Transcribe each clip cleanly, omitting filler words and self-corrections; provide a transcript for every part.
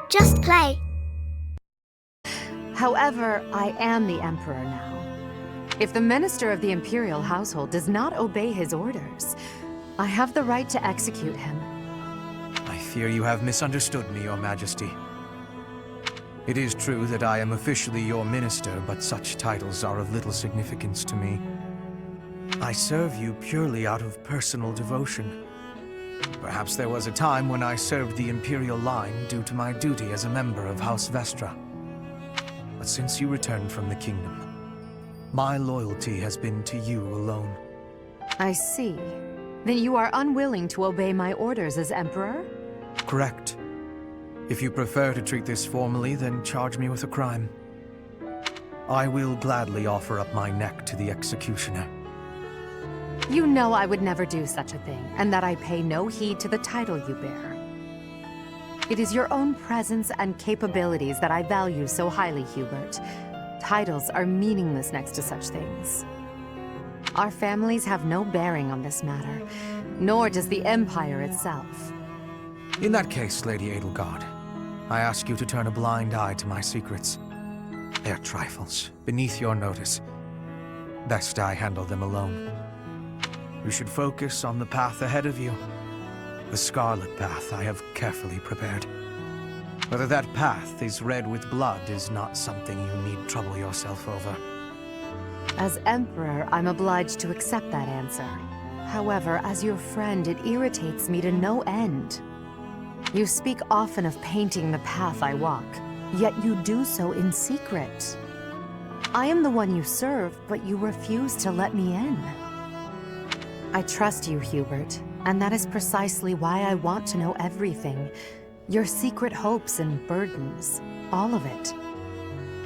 Just play. However, I am the Emperor now. If the Minister of the Imperial Household does not obey his orders, I have the right to execute him. I fear you have misunderstood me, Your Majesty. It is true that I am officially your minister, but such titles are of little significance to me. I serve you purely out of personal devotion. Perhaps there was a time when I served the Imperial line due to my duty as a member of House Vestra. But since you returned from the kingdom, my loyalty has been to you alone. I see. Then you are unwilling to obey my orders as Emperor? Correct. If you prefer to treat this formally, then charge me with a crime. I will gladly offer up my neck to the executioner. You know I would never do such a thing, and that I pay no heed to the title you bear. It is your own presence and capabilities that I value so highly, Hubert. Titles are meaningless next to such things. Our families have no bearing on this matter, nor does the Empire itself. In that case, Lady Edelgard, I ask you to turn a blind eye to my secrets. They are trifles, beneath your notice. Best I handle them alone. You should focus on the path ahead of you. The Scarlet Path I have carefully prepared. Whether that path is red with blood is not something you need trouble yourself over. As Emperor, I'm obliged to accept that answer. However, as your friend, it irritates me to no end. You speak often of painting the path I walk, yet you do so in secret. I am the one you serve, but you refuse to let me in. I trust you, Hubert, and that is precisely why I want to know everything. Your secret hopes and burdens, all of it.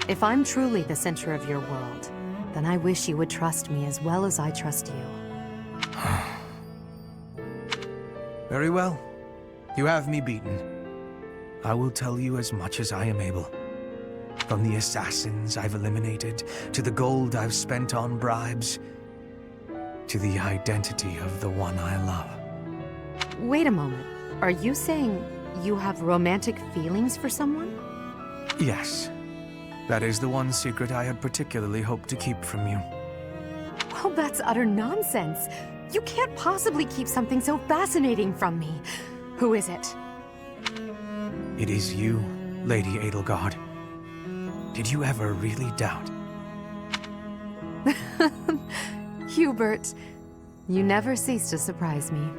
If I'm truly the center of your world, then I wish you would trust me as well as I trust you. Very well. You have me beaten. I will tell you as much as I am able. From the assassins I've eliminated, to the gold I've spent on bribes, to the identity of the one I love. Wait a moment. Are you saying you have romantic feelings for someone? Yes. That is the one secret I had particularly hoped to keep from you. Well, that's utter nonsense. You can't possibly keep something so fascinating from me. Who is it? It is you, Lady Edelgard. Did you ever really doubt? Hubert, you never cease to surprise me.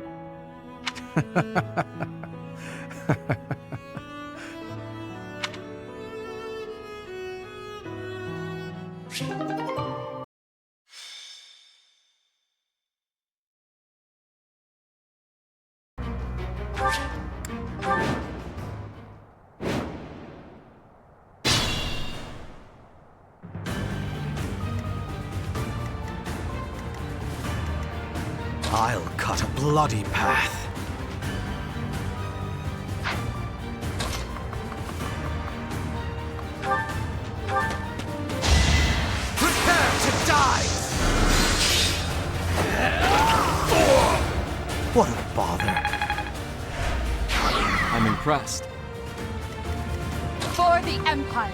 I'll cut a bloody path. Prepare to die! What a bother. I'm impressed. For the Empire.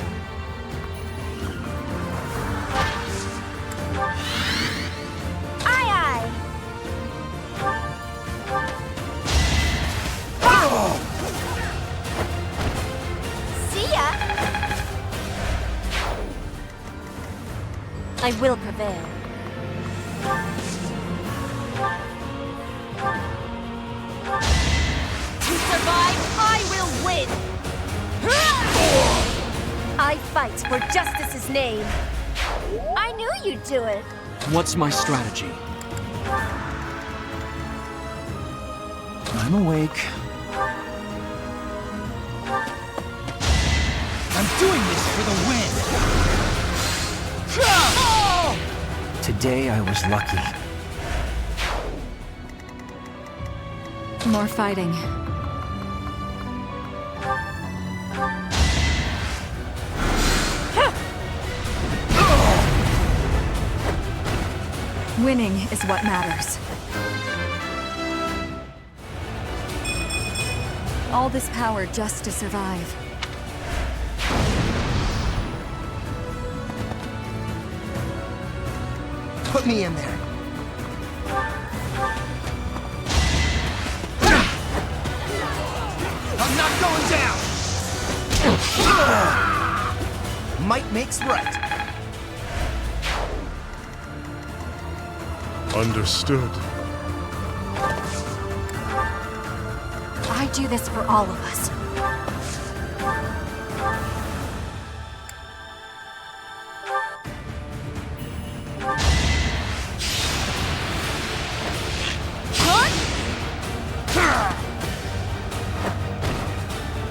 Aye, aye. See ya. I will prevail. To survive, I will win. I fight for justice's name. I knew you'd do it. What's my strategy? I'm awake. I'm doing this for the win! Today I was lucky. More fighting. Winning is what matters. All this power just to survive. me in there. I'm not going down! Might makes right. Understood. I do this for all of us.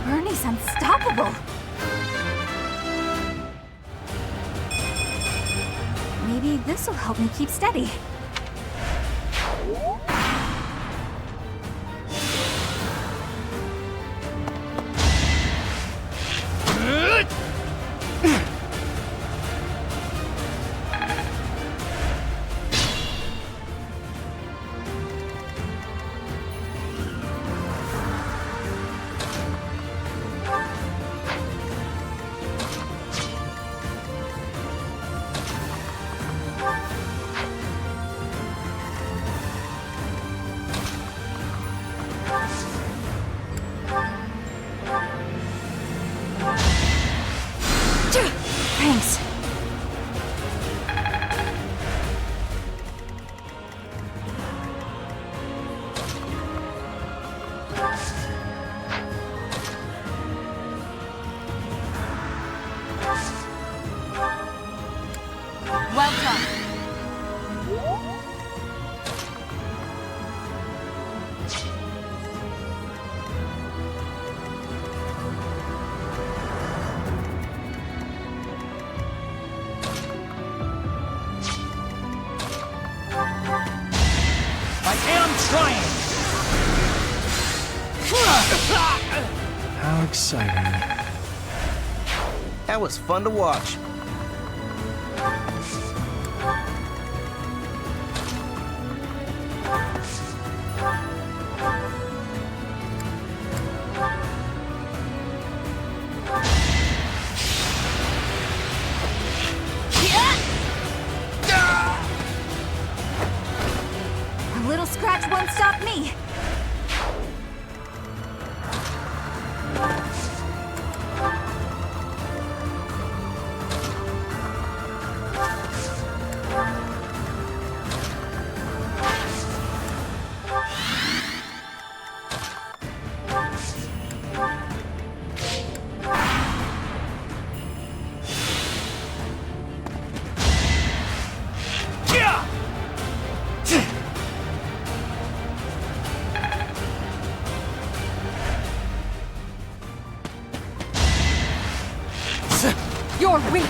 Bernie's unstoppable. Maybe this'll help me keep steady. Thanks. Welcome. I am trying! How exciting. That was fun to watch. A little scratch won't stop me. You're weak.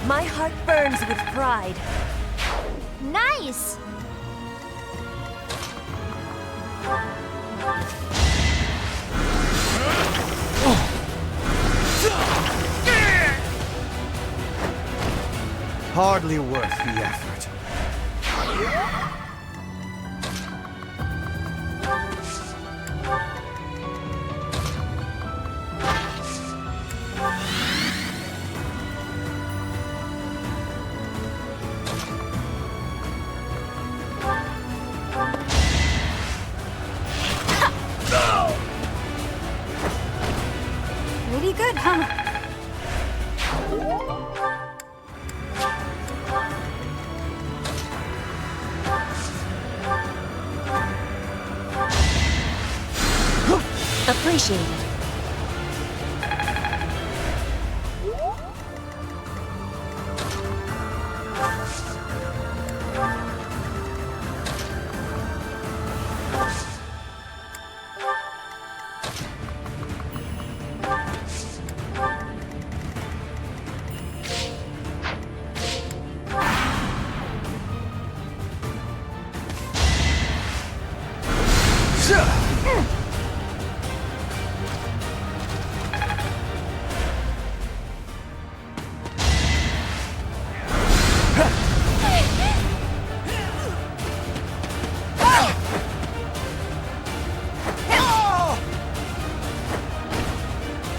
My heart burns with pride. Nice! Hardly worth the effort. Pretty good, huh? Appreciated.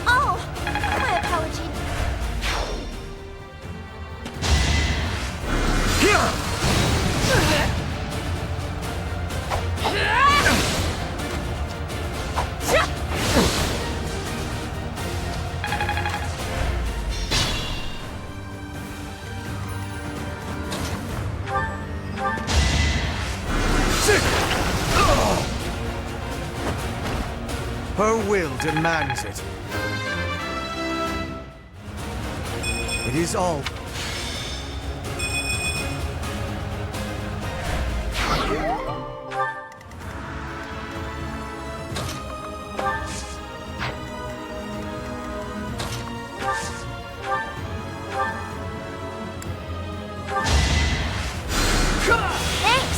Oh, my apology. Her will demands it. It is all. Thanks.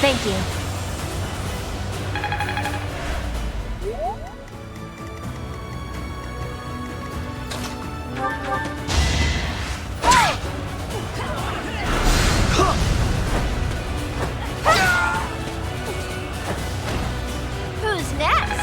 Thank you. Who's next?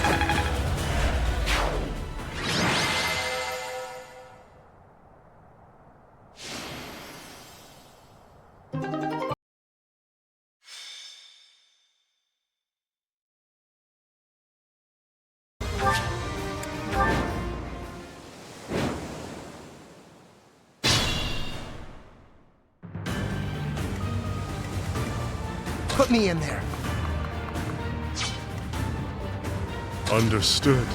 Put me in there. Understood.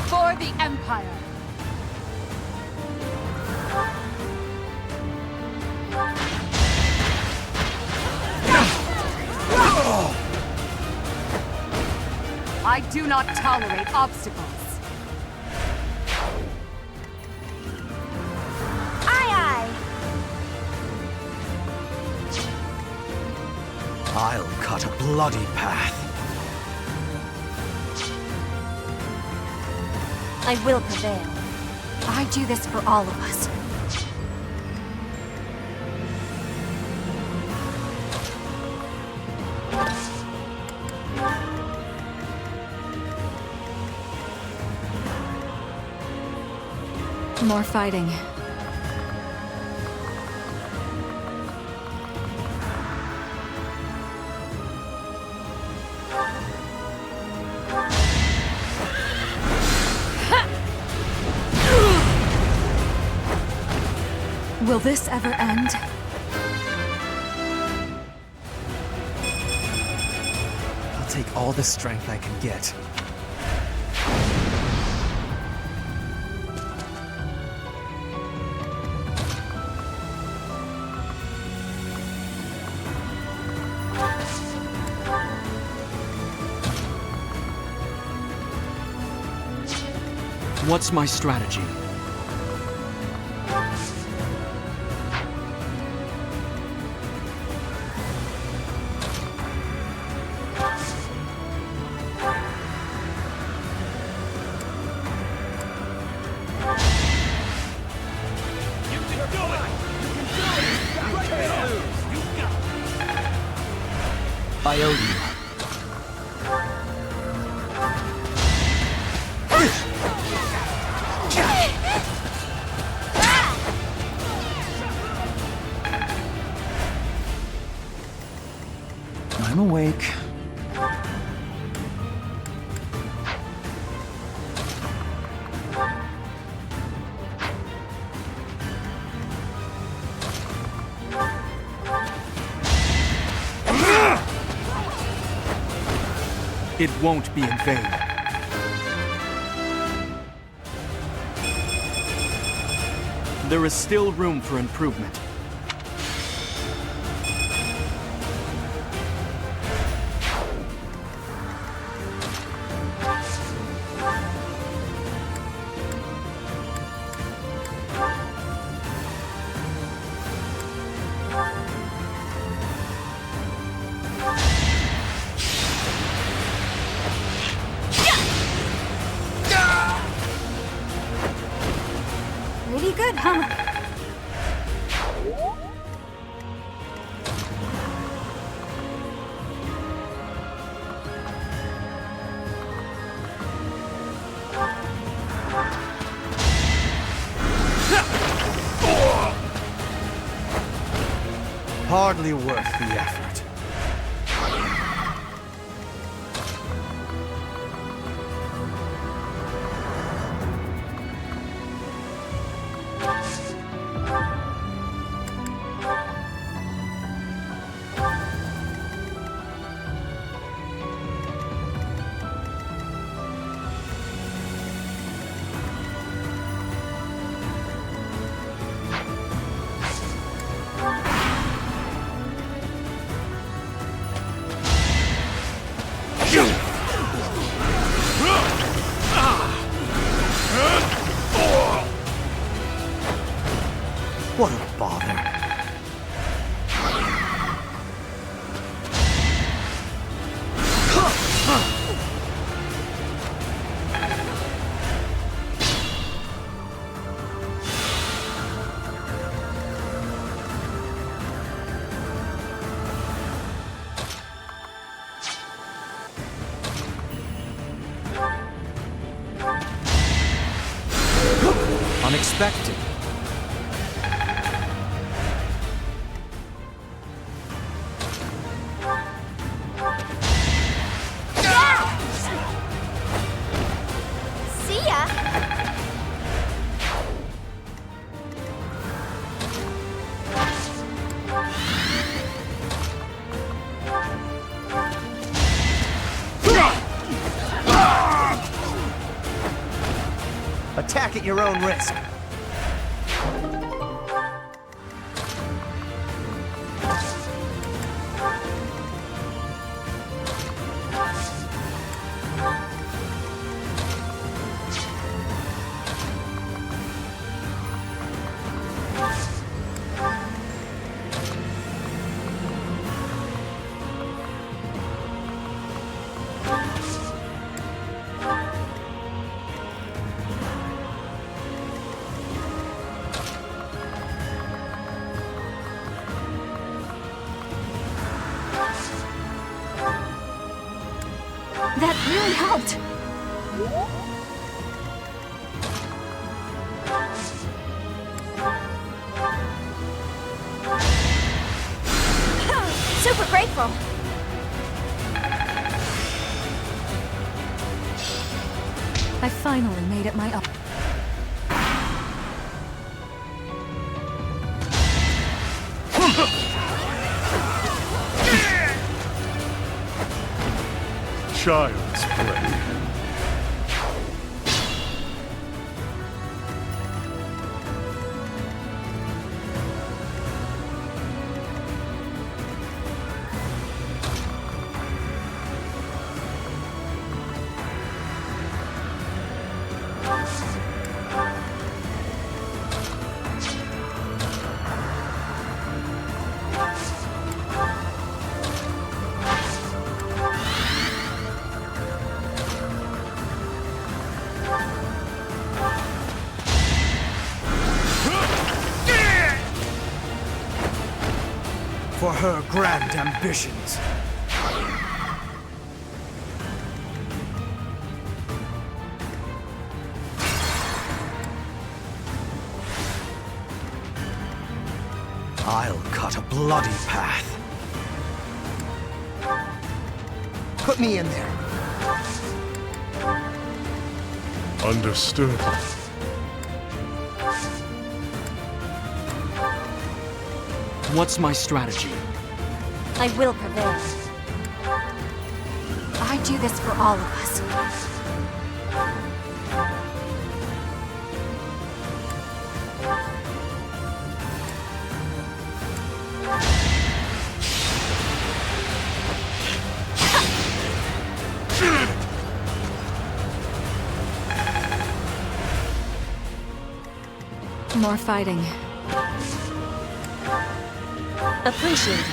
For the Empire. I do not tolerate obstacles. Aye, aye. I'll cut a bloody path. I will prevail. I do this for all of us. More fighting. Will this ever end? I'll take all the strength I can get. What's my strategy? I owe you. I'm awake. It won't be in vain. There is still room for improvement. good, huh? Hardly worth the effort. What a bother. Unexpected. See ya! Attack at your own risk. That really helped. Super grateful. I finally made it my up. Child's play. For her grand ambitions. I'll cut a bloody path. Put me in there. Understood. What's my strategy? I will prevail. I do this for all of us. More fighting. Appreciated.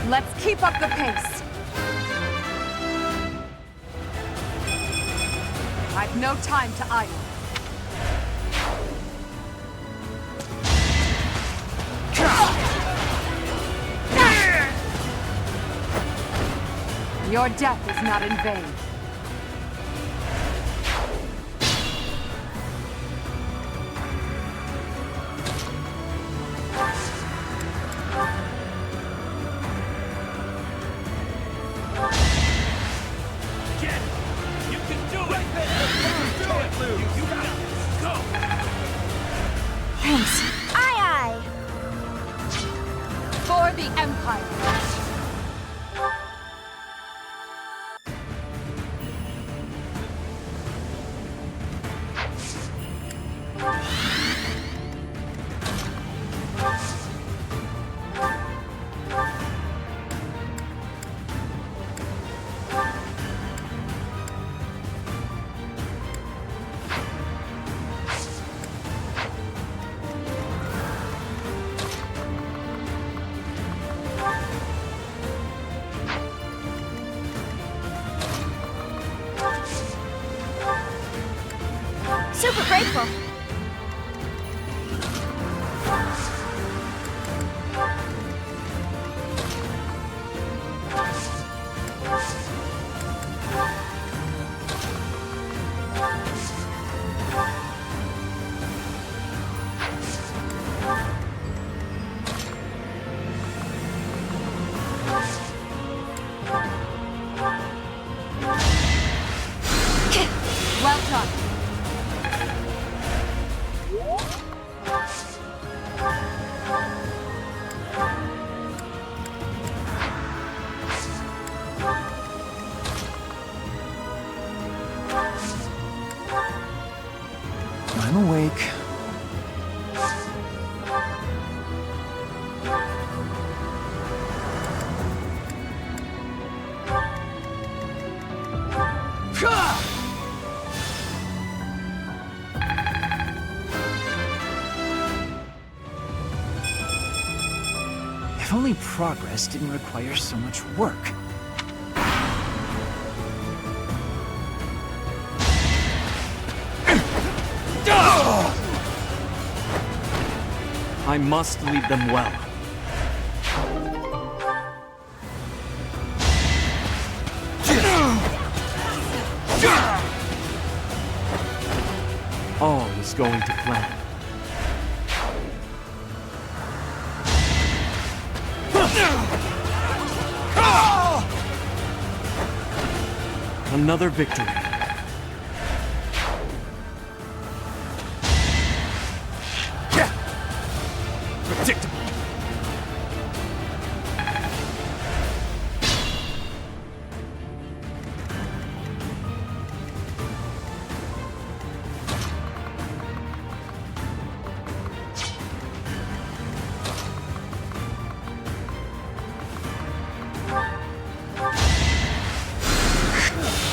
Let's keep up the pace. I've no time to idle. Your death is not in vain. Thanks. Aye, aye. For the Empire. Super grateful. Well done. I'm awake. If only progress didn't require so much work. I must lead them well. All is going to plan. Another victory. Predictable.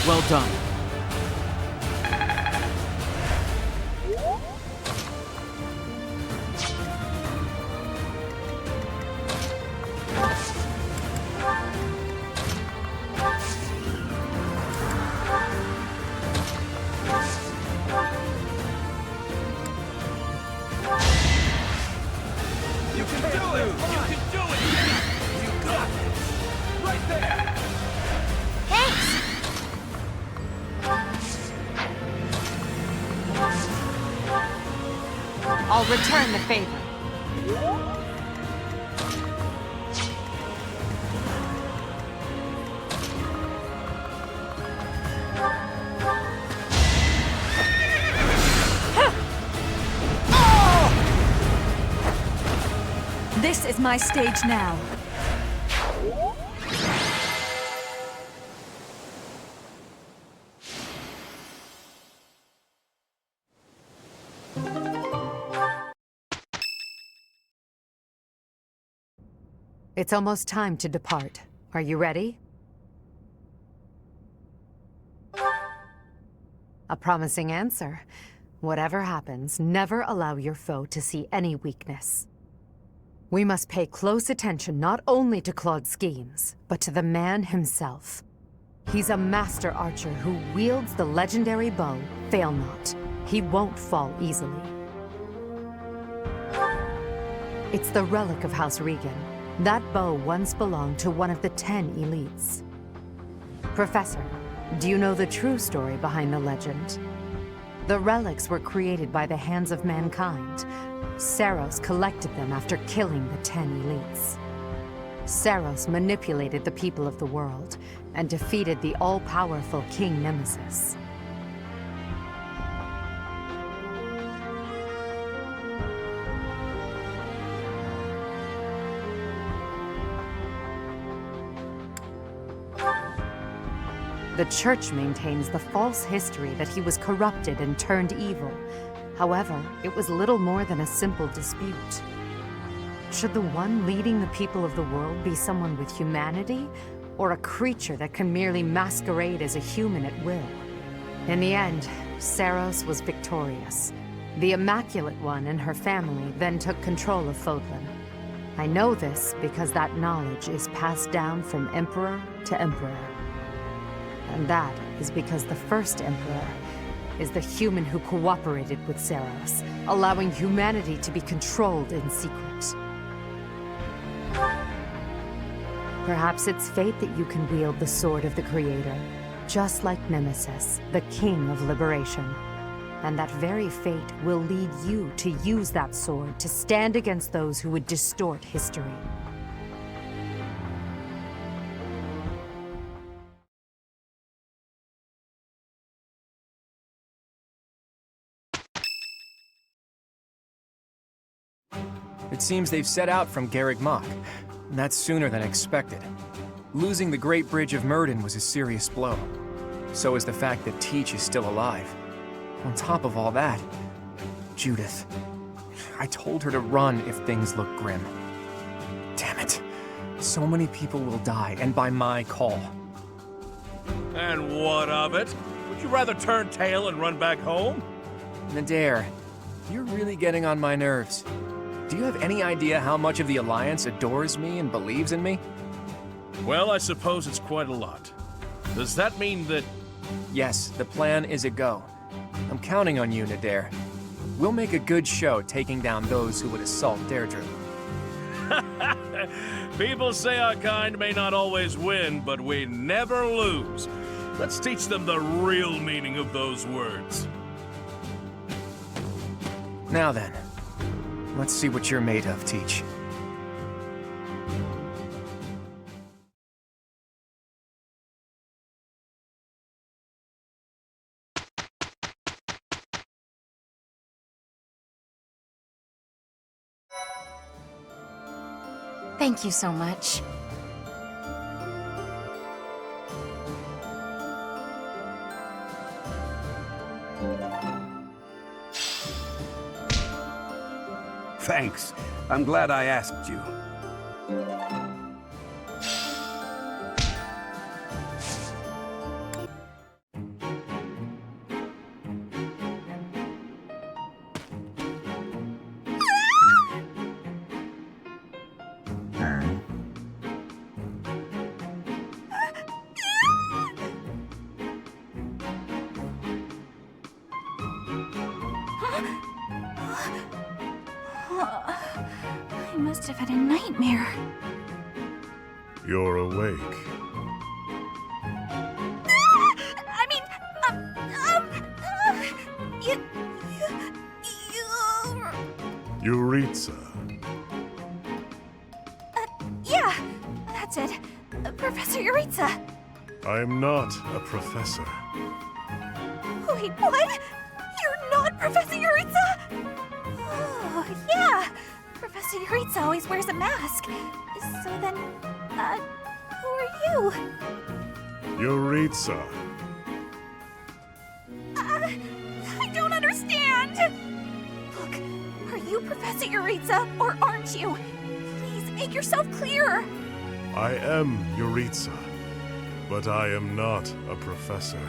Well done. I'll return the favor. This is my stage now. It's almost time to depart. Are you ready? A promising answer. Whatever happens, never allow your foe to see any weakness. We must pay close attention not only to Claude's schemes, but to the man himself. He's a master archer who wields the legendary bow, Fail Not. He won't fall easily. It's the relic of House Regan. That bow once belonged to one of the 10 elites. Professor, do you know the true story behind the legend? The relics were created by the hands of mankind. Saros collected them after killing the 10 elites. Saros manipulated the people of the world and defeated the all-powerful King Nemesis. The Church maintains the false history that he was corrupted and turned evil. However, it was little more than a simple dispute. Should the one leading the people of the world be someone with humanity, or a creature that can merely masquerade as a human at will? In the end, Saros was victorious. The Immaculate One and her family then took control of Fodlan. I know this because that knowledge is passed down from Emperor to Emperor. And that is because the first Emperor is the human who cooperated with Saros, allowing humanity to be controlled in secret. Perhaps it's fate that you can wield the sword of the Creator, just like Nemesis, the King of Liberation. And that very fate will lead you to use that sword to stand against those who would distort history. It seems they've set out from Garreg Mach. That's sooner than expected. Losing the Great Bridge of Myrden was a serious blow. So is the fact that Teach is still alive. On top of all that, Judith. I told her to run if things look grim. Damn it. So many people will die, and by my call. And what of it? Would you rather turn tail and run back home? Nadir, you're really getting on my nerves. Do you have any idea how much of the Alliance adores me and believes in me? Well, I suppose it's quite a lot. Does that mean that... Yes, the plan is a go. I'm counting on you, Nadir. We'll make a good show taking down those who would assault Deirdre. People say our kind may not always win, but we never lose. Let's teach them the real meaning of those words. Now then, let's see what you're made of, Teach. Thank you so much. Thanks. I'm glad I asked you. I must have had a nightmare. You're awake. Yuritsa. Yeah, that's it. Professor Yuritsa. I am not a professor. Wait, what? You're not Professor Yuritsa? Oh, yeah. Professor Yuritsa always wears a mask. So then, who are you? Yuritsa. I don't understand. Look, are you Professor Yuritsa, or aren't you? Please make yourself clearer. I am Yuritsa, but I am not a professor.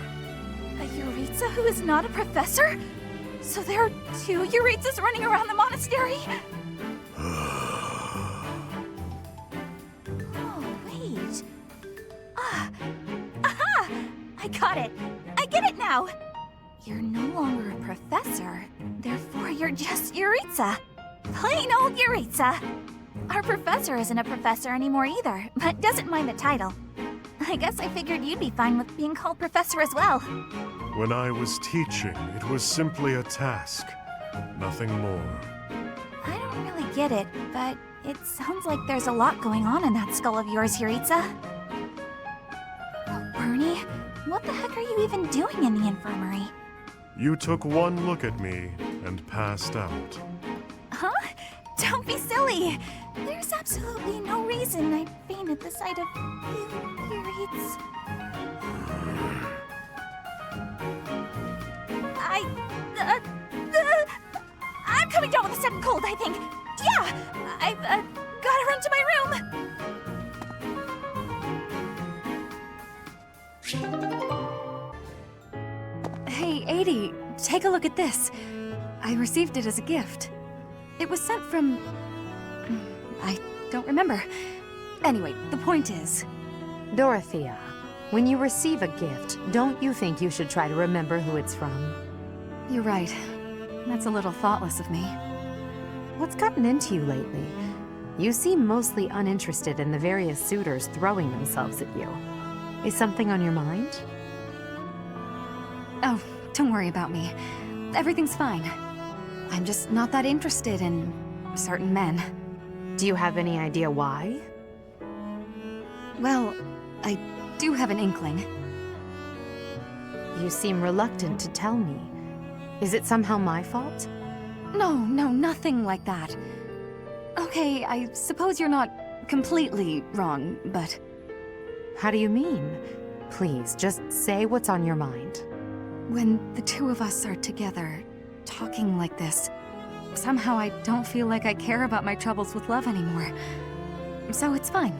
A Yuritsa who is not a professor? So there are two Yuritsas running around the monastery? teach. Aha! I got it! I get it now! You're no longer a professor, therefore you're just Yuritsa. Plain old Yuritsa! Our professor isn't a professor anymore either, but doesn't mind the title. I guess I figured you'd be fine with being called professor as well. When I was teaching, it was simply a task. Nothing more. I don't really get it, but it sounds like there's a lot going on in that skull of yours, Yuritsa. Oh, Bernie, what the heck are you even doing in the infirmary? You took one look at me and passed out. Huh? Don't be silly! There's absolutely no reason I'd faint at the sight of you, Yuritsa. I'm coming down with a sudden cold, I think. Yeah, I've gotta run to my room. Hey, 80, take a look at this. I received it as a gift. It was sent from... I don't remember. Anyway, the point is... Dorothea, when you receive a gift, don't you think you should try to remember who it's from? You're right. That's a little thoughtless of me. What's gotten into you lately? You seem mostly uninterested in the various suitors throwing themselves at you. Is something on your mind? Oh, don't worry about me. Everything's fine. I'm just not that interested in certain men. Do you have any idea why? Well, I do have an inkling. You seem reluctant to tell me. Is it somehow my fault? No, nothing like that. Okay, I suppose you're not completely wrong, but... How do you mean? Please, just say what's on your mind. When the two of us are together, talking like this, somehow I don't feel like I care about my troubles with love anymore. So it's fine.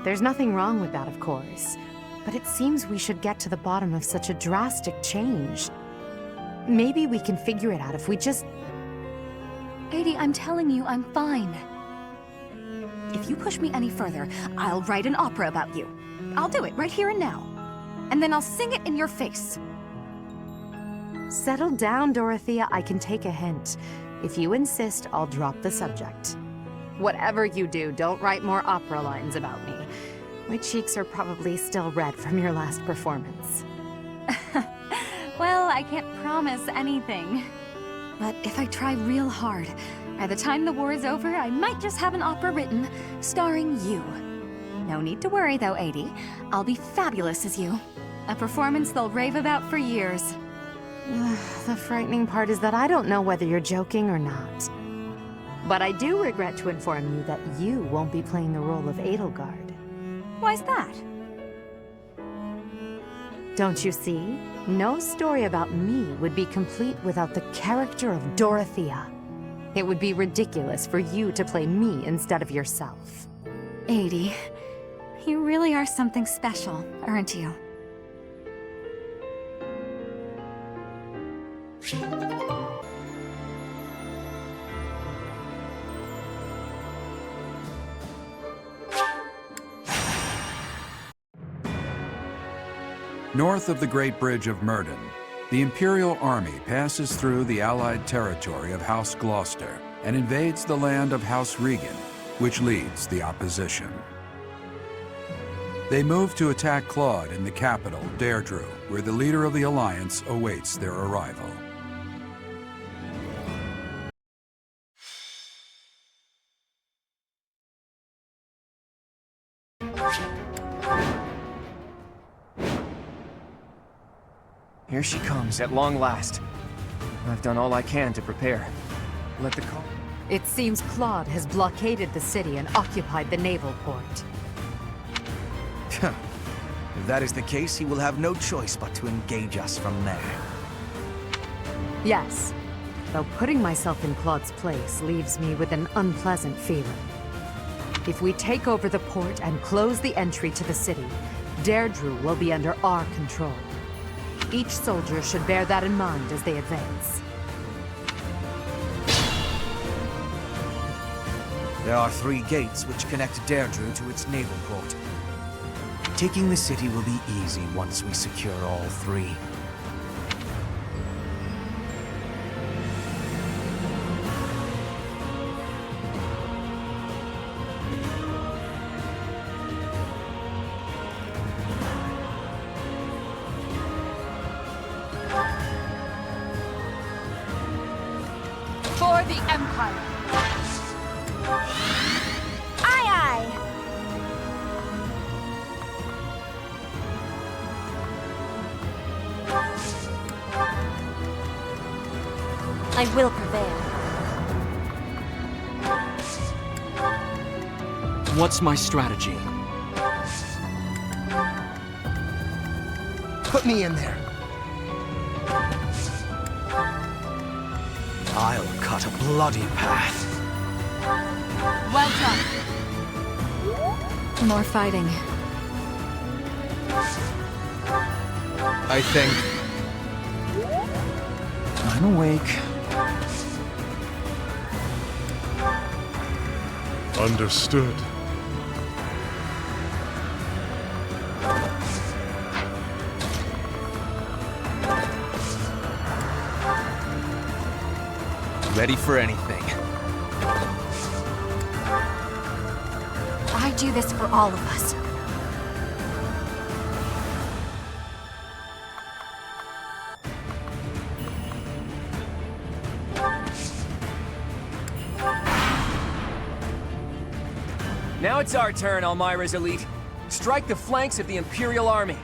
There's nothing wrong with that, of course. But it seems we should get to the bottom of such a drastic change. Maybe we can figure it out if we just... 80, I'm telling you, I'm fine. If you push me any further, I'll write an opera about you. I'll do it right here and now. And then I'll sing it in your face. Settle down, Dorothea. I can take a hint. If you insist, I'll drop the subject. Whatever you do, don't write more opera lines about me. My cheeks are probably still red from your last performance. Well, I can't promise anything. But if I try real hard, by the time the war is over, I might just have an opera written, starring you. No need to worry though, 80. I'll be fabulous as you. A performance they'll rave about for years. The frightening part is that I don't know whether you're joking or not. But I do regret to inform you that you won't be playing the role of Edelgard. Why's that? Don't you see? No story about me would be complete without the character of Dorothea. It would be ridiculous for you to play me instead of yourself. 80, you really are something special, aren't you? North of the Great Bridge of Murden, the Imperial Army passes through the Allied territory of House Gloucester and invades the land of House Regan, which leads the opposition. They move to attack Claude in the capital, Deirdre, where the leader of the Alliance awaits their arrival. Here she comes, at long last. I've done all I can to prepare. Let the call... It seems Claude has blockaded the city and occupied the naval port. If that is the case, he will have no choice but to engage us from there. Yes, though putting myself in Claude's place leaves me with an unpleasant feeling. If we take over the port and close the entry to the city, Deirdre will be under our control. Each soldier should bear that in mind as they advance. There are 3 gates which connect Deirdre to its naval port. Taking the city will be easy once we secure all 3. For the Empire! Aye, aye! I will prevail. What's my strategy? Put me in there. I'll cut a bloody path. Well done. More fighting. I think I'm awake. Understood. ready for anything. I do this for all of us. Now it's our turn, Elmira's elite. Strike the flanks of the Imperial Army.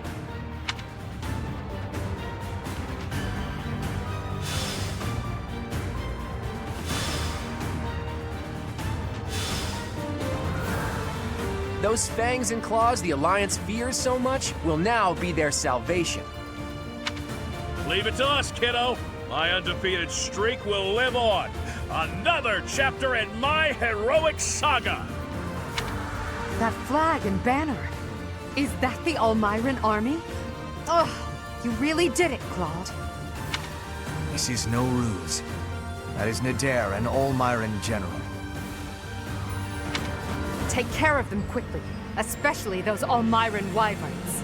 Those fangs and claws the Alliance fears so much will now be their salvation. Leave it to us, kiddo. My undefeated streak will live on. Another chapter in my heroic saga. That flag and banner. Is that the Almiran army? Ugh, you really did it, Claude. This is no ruse. That is Nadir, an Almiran general. Take care of them quickly, especially those Almiran wyverns.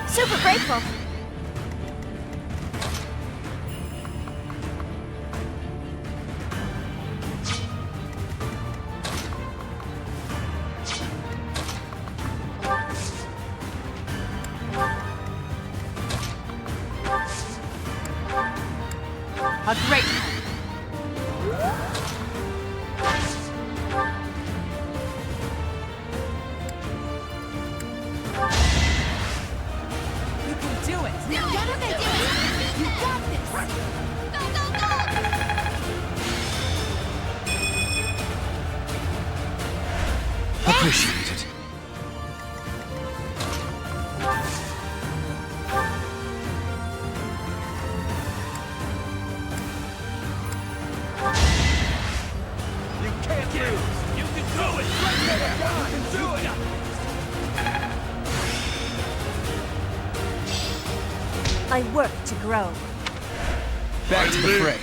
Super grateful. A great Appreciate it. You can't lose. You can do it. You can do it. I work to grow. Back to the fray.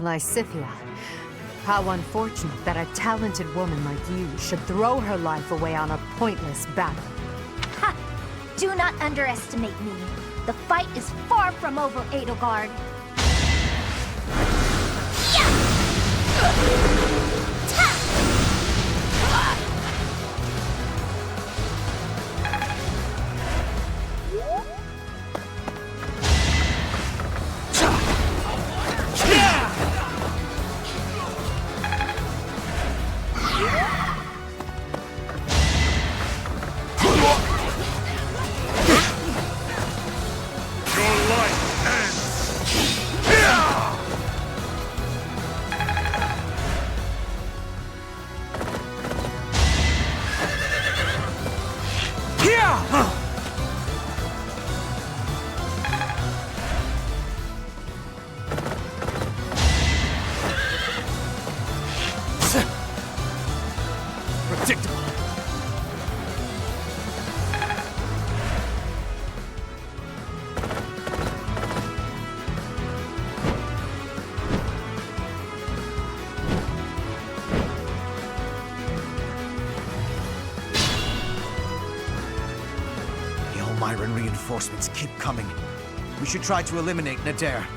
Lysithia, how unfortunate that a talented woman like you should throw her life away on a pointless battle. Ha! Do not underestimate me. The fight is far from over, Edelgard. Predictable. The Elmyran reinforcements keep coming. We should try to eliminate Nadir.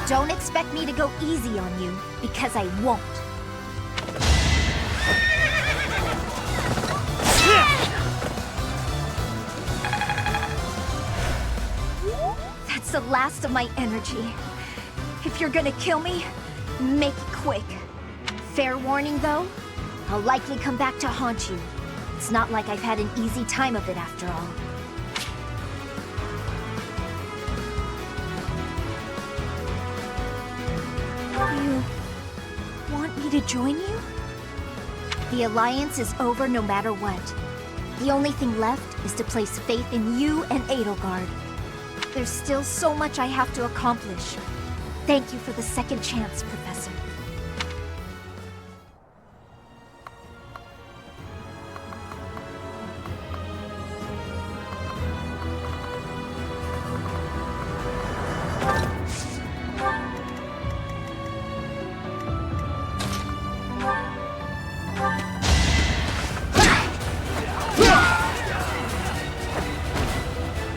Don't expect me to go easy on you, because I won't. That's the last of my energy. If you're gonna kill me, make it quick. Fair warning, though, I'll likely come back to haunt you. It's not like I've had an easy time of it after all. You want me to join you? The Alliance is over no matter what. The only thing left is to place faith in you and Edelgard. There's still so much I have to accomplish. Thank you for the second chance, Professor.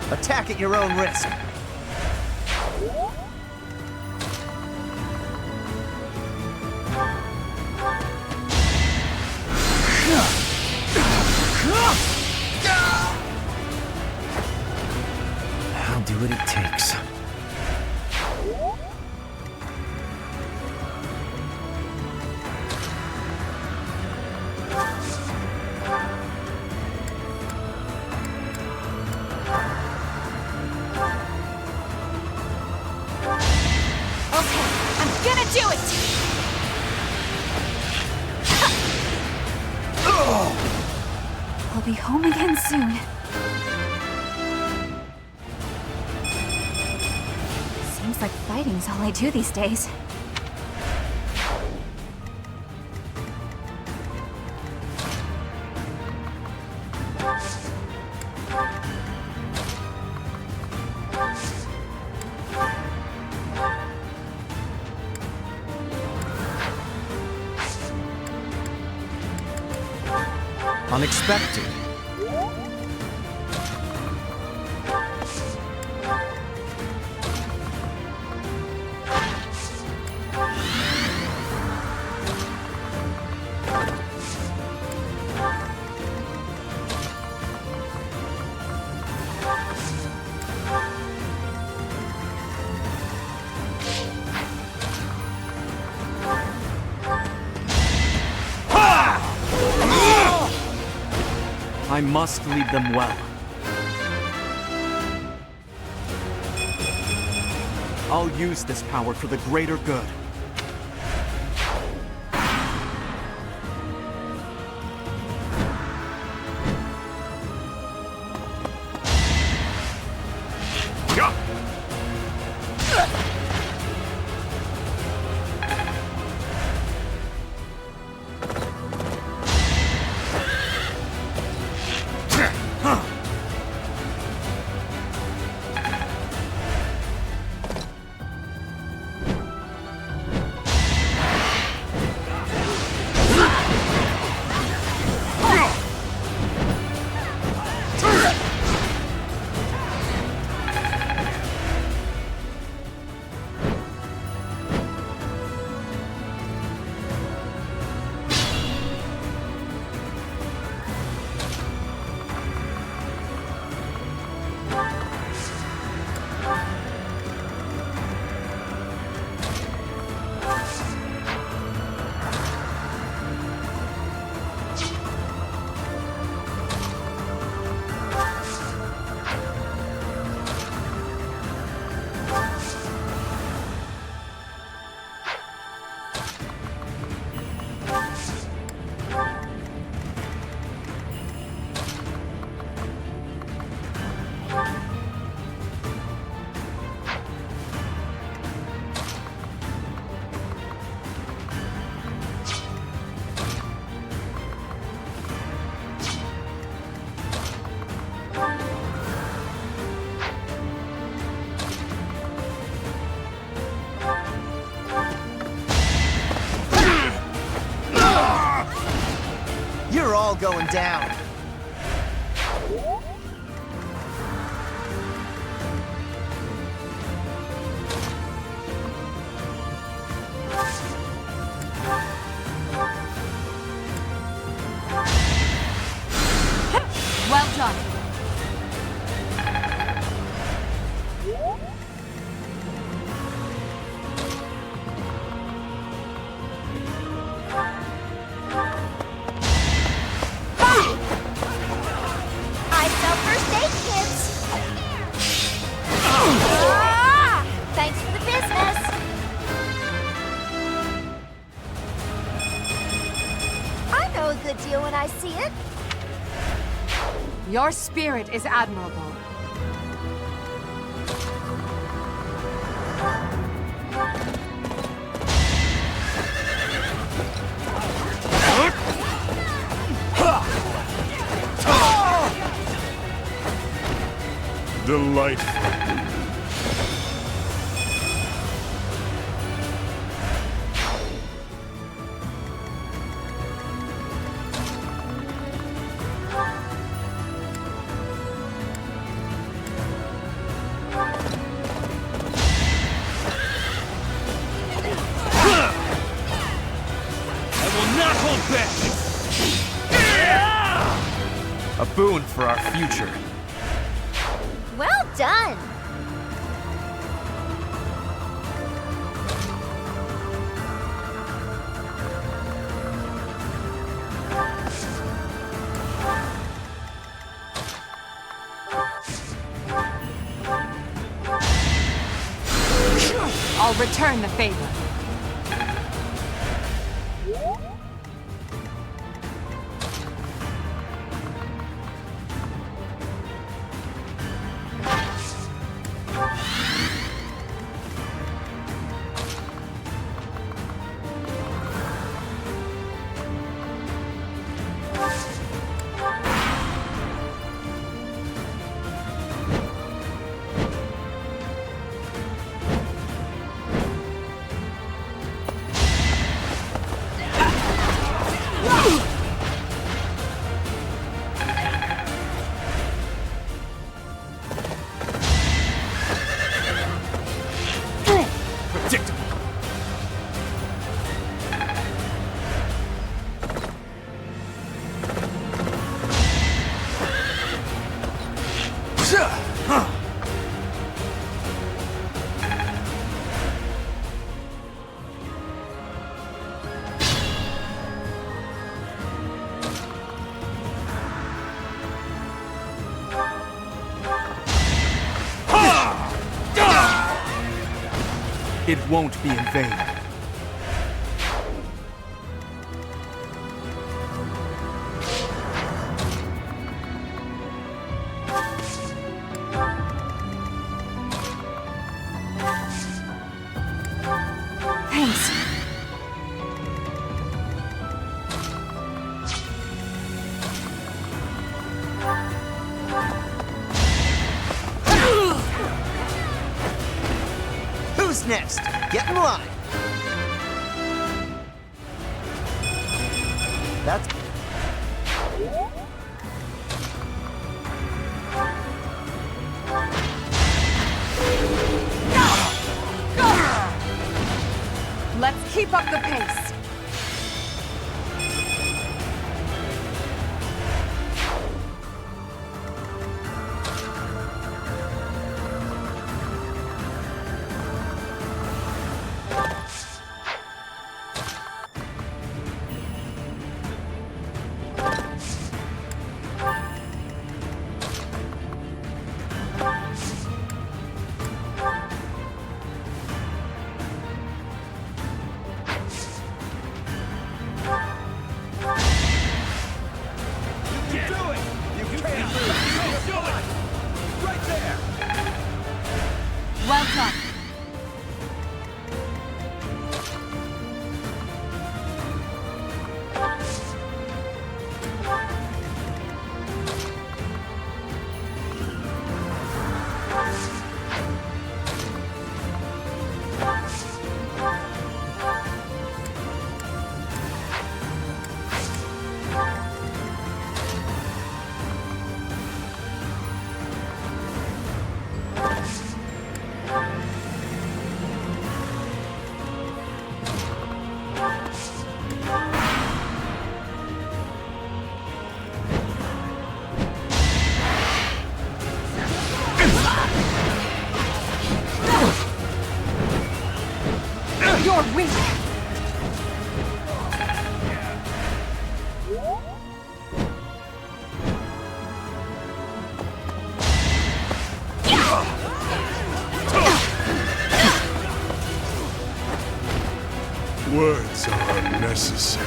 Attack at your own risk. I'll do what it takes. I'll be home again soon. Seems like fighting's all I do these days. Unexpected. I must lead them well. I'll use this power for the greater good. You're all going down. Well done. I sell first aid kits. Ah! Thanks for the business. I know a good deal when I see it. Your spirit is admirable. Delightful. I will not hold back! A boon for our future. Well done. I'll return the favor. It won't be in vain. Thanks. Who's next? Get in line. That's... Let's keep up the pace. Well done. You're weak! Words are unnecessary.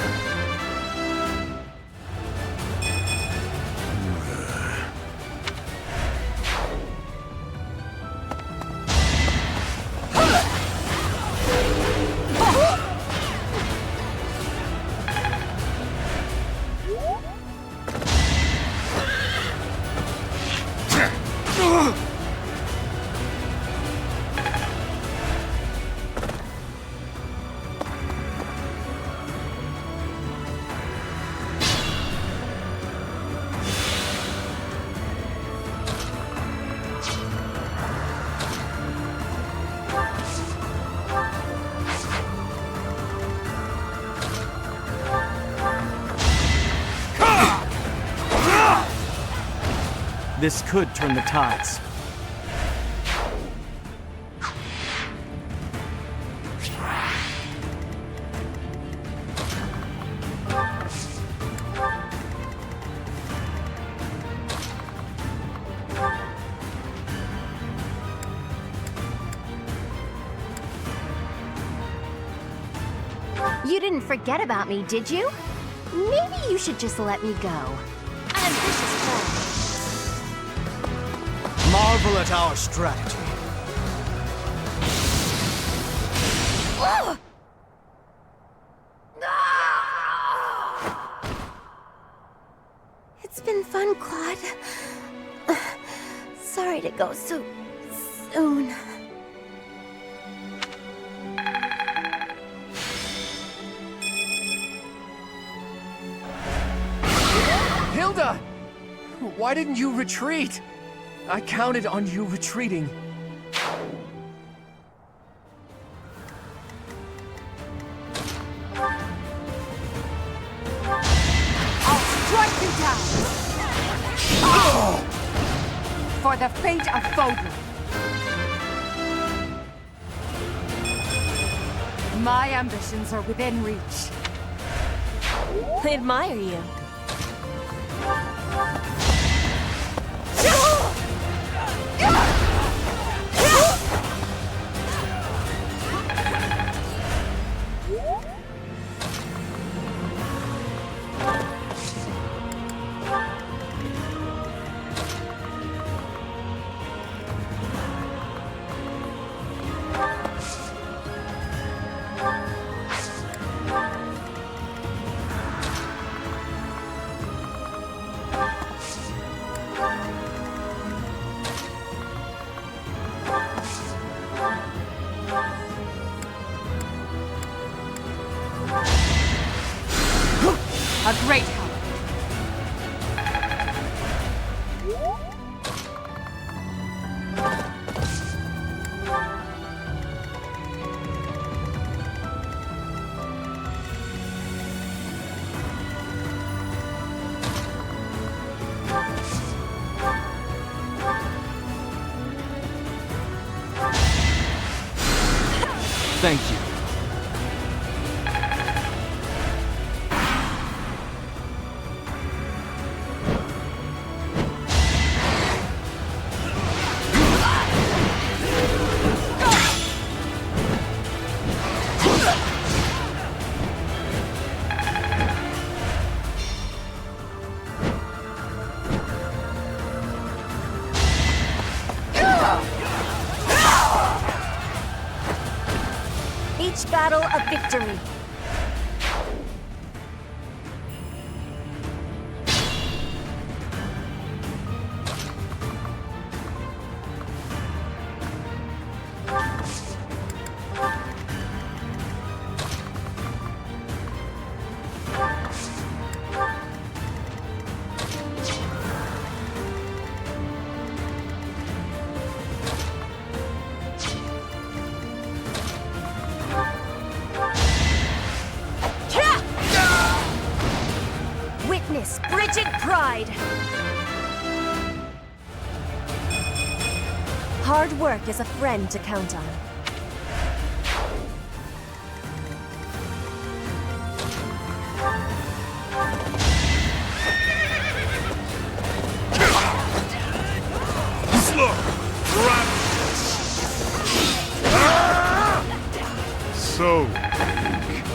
This could turn the tides. You didn't forget about me, did you? Maybe you should just let me go. An ambitious goal. Marvel at our strategy. It's been fun, Claude. Sorry to go so soon. Hilda! Why didn't you retreat? I counted on you retreating. I'll strike you down! For the fate of Foden. My ambitions are within reach. I admire you. A great help. Thank you. Each battle a victory. Witness frigid pride. Hard work is a friend to count on. Slow! So weak.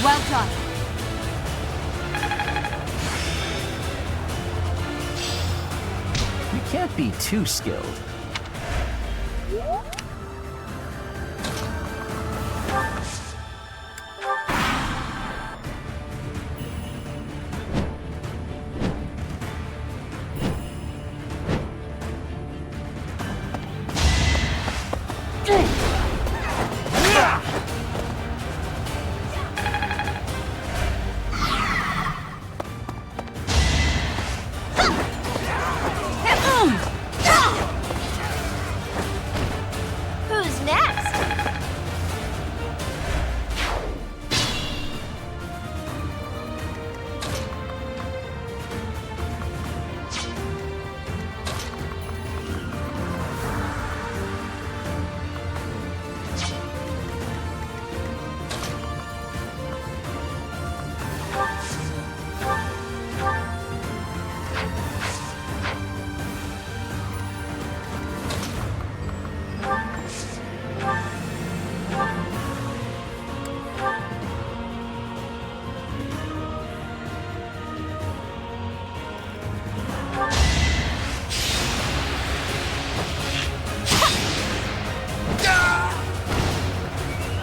Well done. You can't be too skilled. Who's next?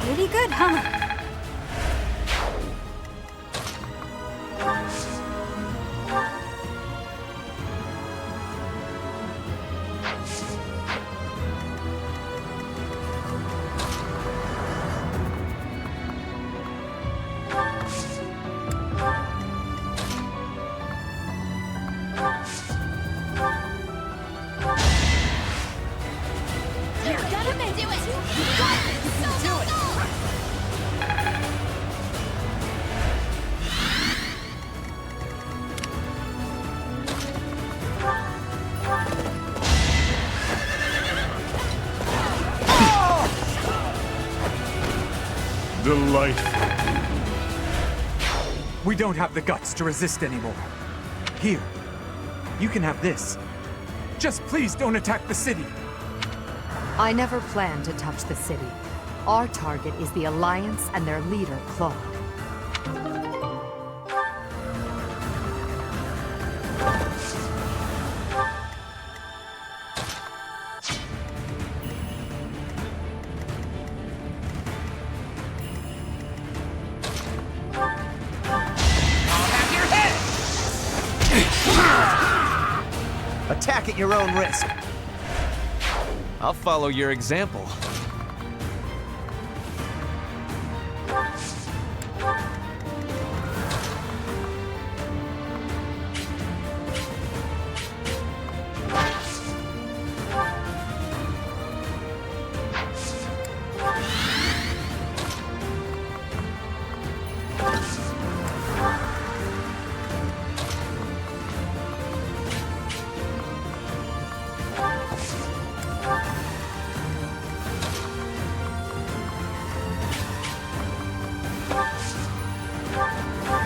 Pretty good, huh? You're gonna make it! You got it! Go, go, go! Delightful. We don't have the guts to resist anymore. Here, you can have this. Just please don't attack the city. I never planned to touch the city. Our target is the Alliance and their leader, Claude. Attack at your own risk. I'll follow your example.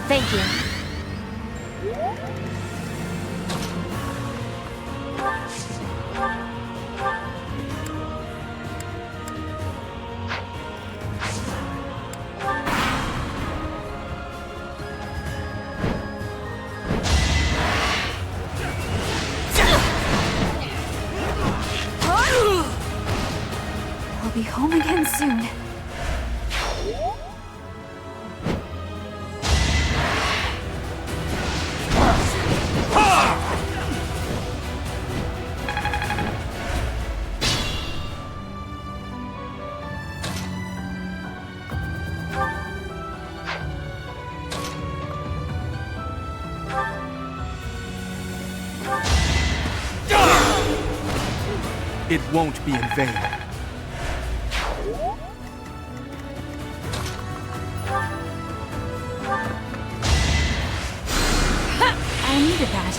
Thank you. I'll be home again soon. It won't be in vain. I needed that.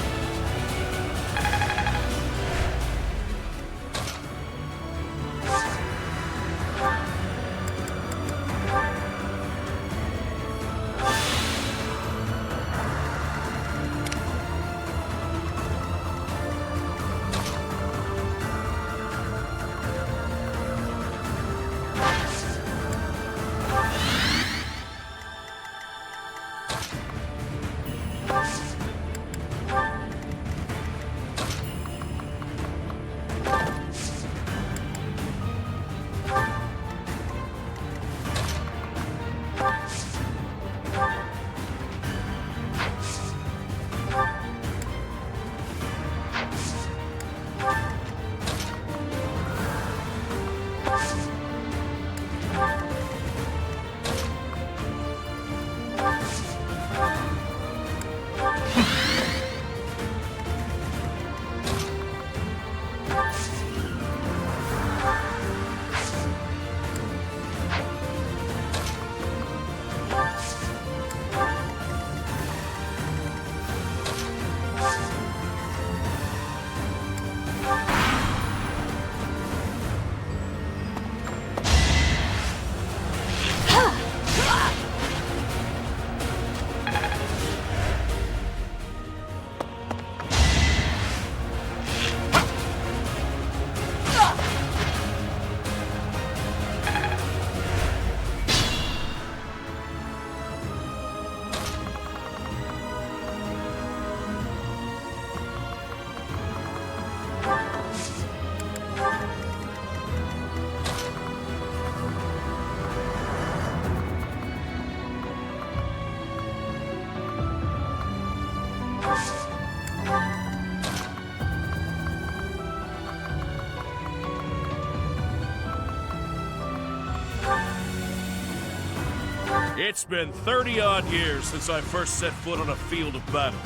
It's been 30-odd years since I first set foot on a field of battle.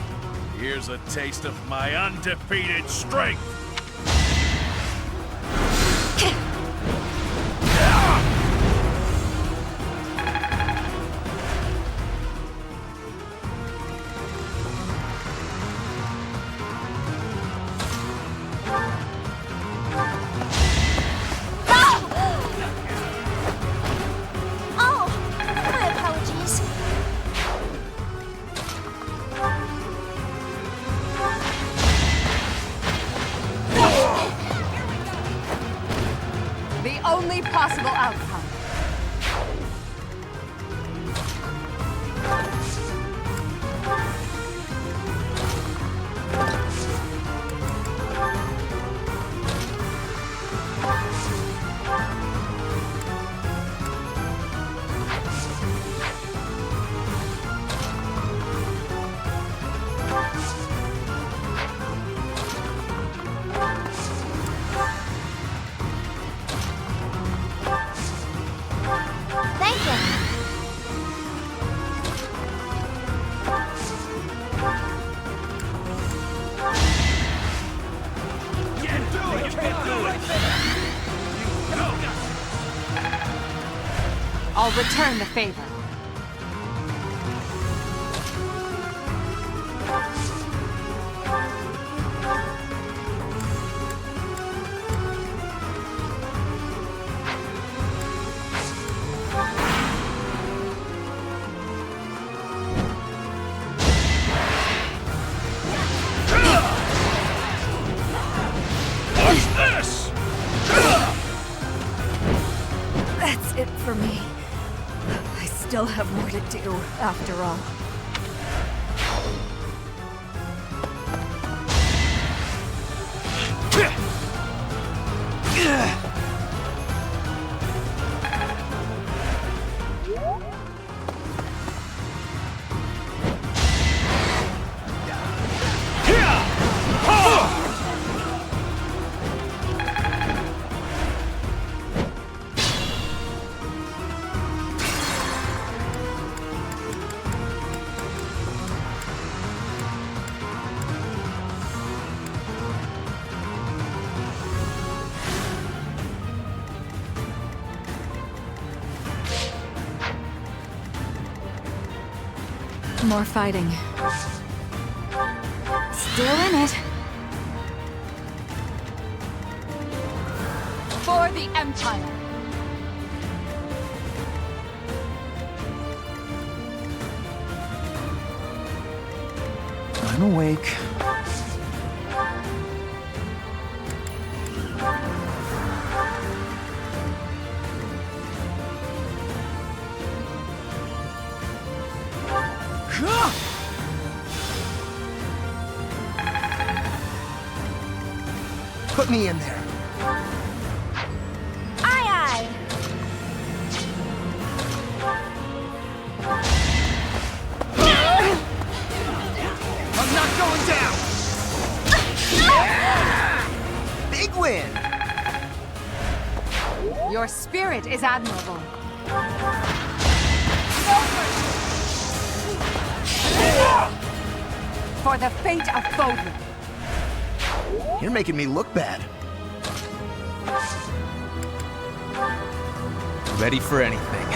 Here's a taste of my undefeated strength! only possible outcome. Thank you. I'll return the favor. What's this? That's it for me. I still have more to do, after all. More fighting. Still in it. For the Empire! I'm awake. Put me in there. Aye, aye. I'm not going down! Big win! Your spirit is admirable. For the fate of Bodrum. You're making me look bad. Ready for anything.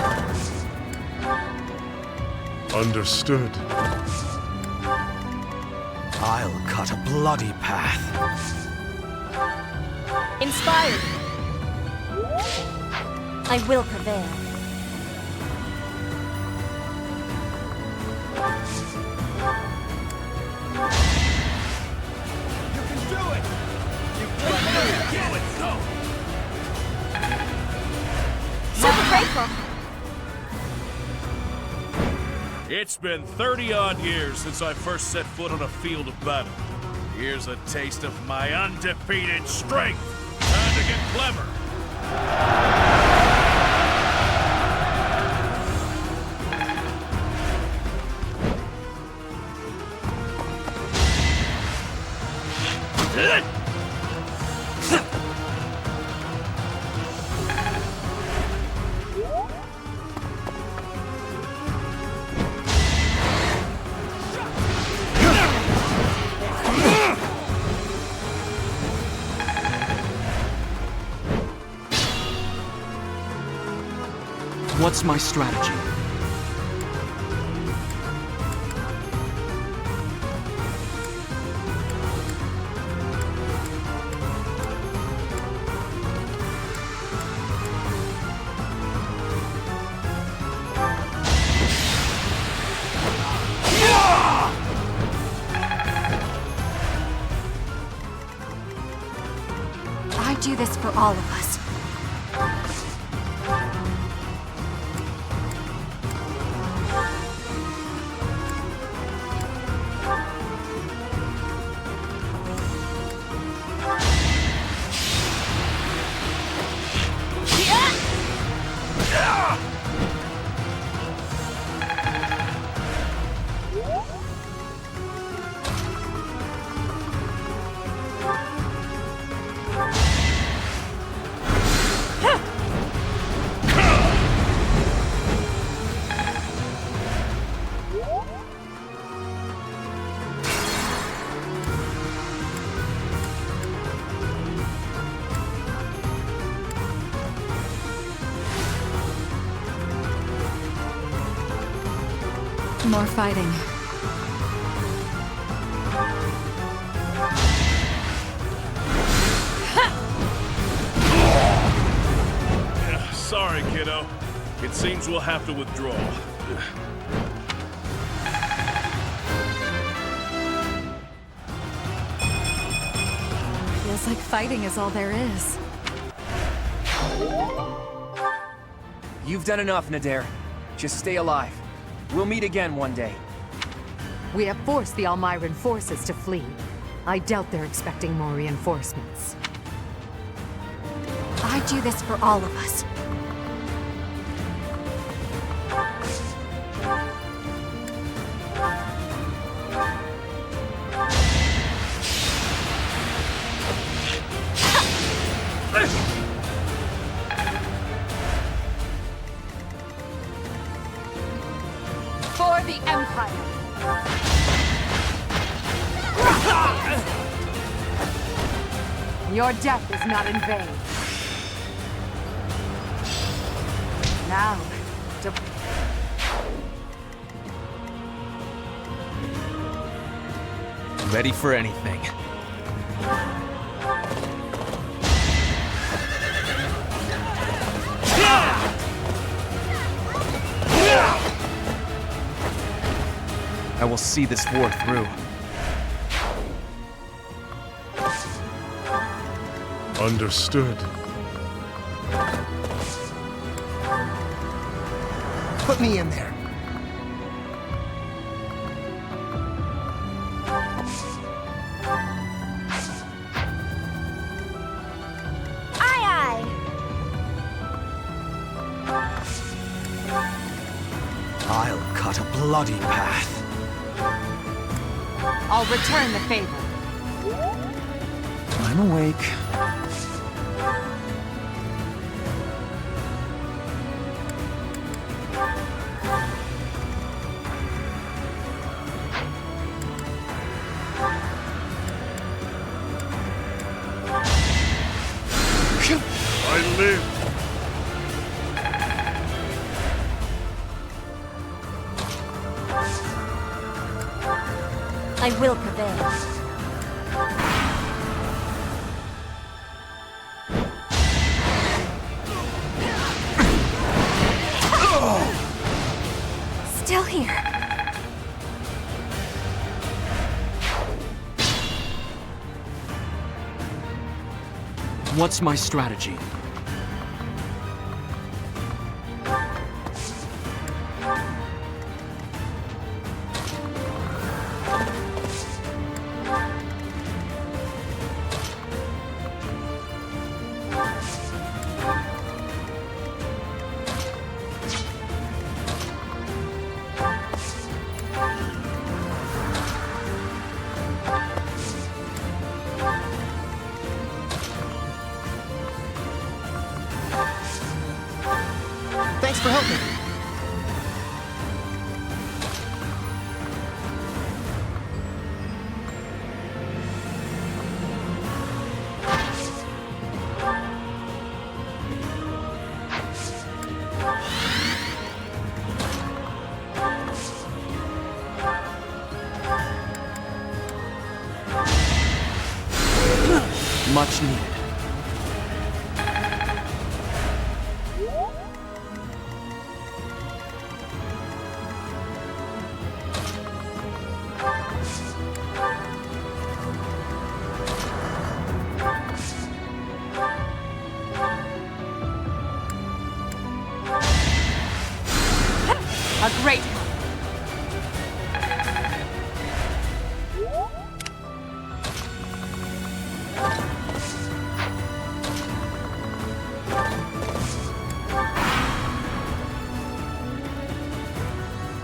Understood. I'll cut a bloody path. Inspired. I will prevail. Super grateful. It's been 30-odd years since I first set foot on a field of battle. Here's a taste of my undefeated strength. Time to get clever. What's my strategy? I do this for all of us. More fighting. Sorry, kiddo. It seems we'll have to withdraw. Feels like fighting is all there is. You've done enough, Nadir. Just stay alive. We'll meet again one day. We have forced the Almyran forces to flee. I doubt they're expecting more reinforcements. I do this for all of us. For the Empire! Your death is not in vain. Now, Ready for anything. I will see this war through. Understood. Put me in there. Aye, I'll cut a bloody path. I'll return the favor. I'm awake. I live. I will prevail. Still here. What's my strategy? Thanks for helping. Much needed. A great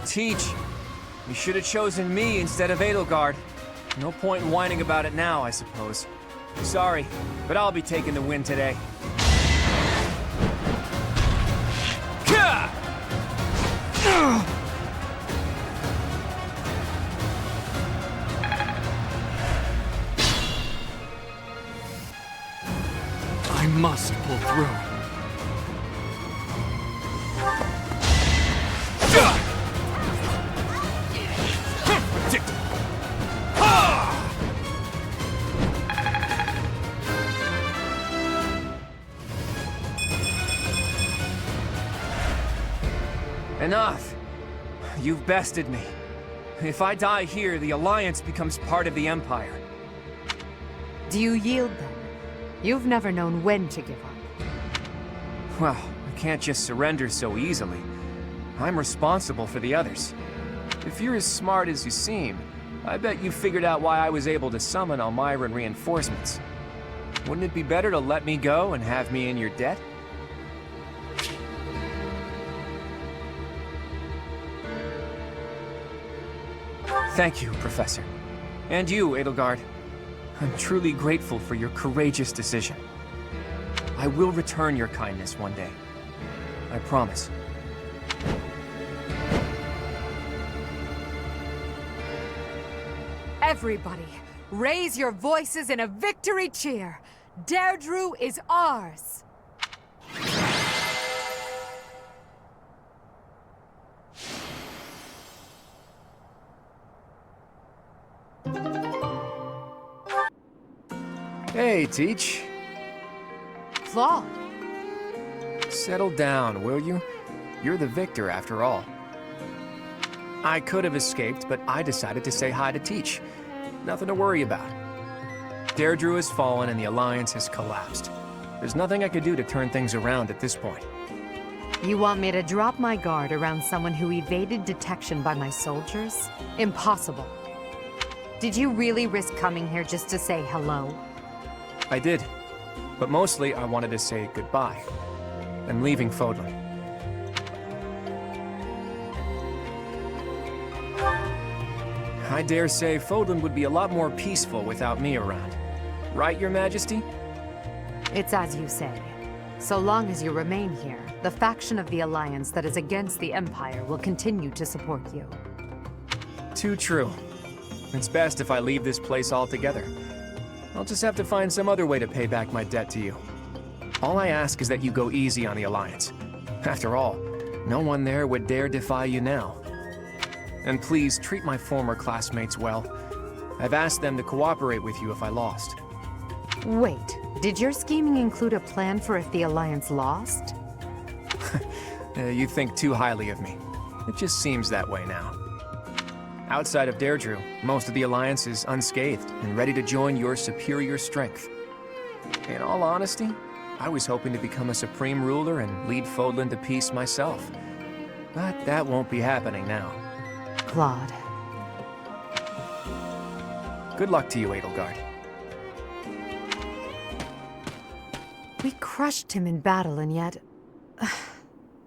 Teach, you should have chosen me instead of Edelgard. No point in whining about it now, I suppose. Sorry, but I'll be taking the win today. I must pull through. Enough! You've bested me. If I die here, the Alliance becomes part of the Empire. Do you yield then? You've never known when to give up. Well, I can't just surrender so easily. I'm responsible for the others. If you're as smart as you seem, I bet you figured out why I was able to summon Almyran reinforcements. Wouldn't it be better to let me go and have me in your debt? Thank you, Professor. And you, Edelgard. I'm truly grateful for your courageous decision. I will return your kindness one day. I promise. Everybody, raise your voices in a victory cheer! Deirdre is ours! Hey, Teach. Claude. Settle down, will you? You're the victor, after all. I could have escaped, but I decided to say hi to Teach. Nothing to worry about. Deirdre has fallen and the Alliance has collapsed. There's nothing I could do to turn things around at this point. You want me to drop my guard around someone who evaded detection by my soldiers? Impossible. Did you really risk coming here just to say hello? I did. But mostly, I wanted to say goodbye. I'm leaving Fodlan. I dare say Fodlan would be a lot more peaceful without me around. Right, Your Majesty? It's as you say. So long as you remain here, the faction of the Alliance that is against the Empire will continue to support you. Too true. It's best if I leave this place altogether. I'll just have to find some other way to pay back my debt to you. All I ask is that you go easy on the Alliance. After all, no one there would dare defy you now. And please, treat my former classmates well. I've asked them to cooperate with you if I lost. Wait, did your scheming include a plan for if the Alliance lost? You think too highly of me. It just seems that way now. Outside of Deirdre, most of the Alliance is unscathed and ready to join your superior strength. In all honesty, I was hoping to become a supreme ruler and lead Fodlan to peace myself. But that won't be happening now. Claude. Good luck to you, Edelgard. We crushed him in battle, and yet...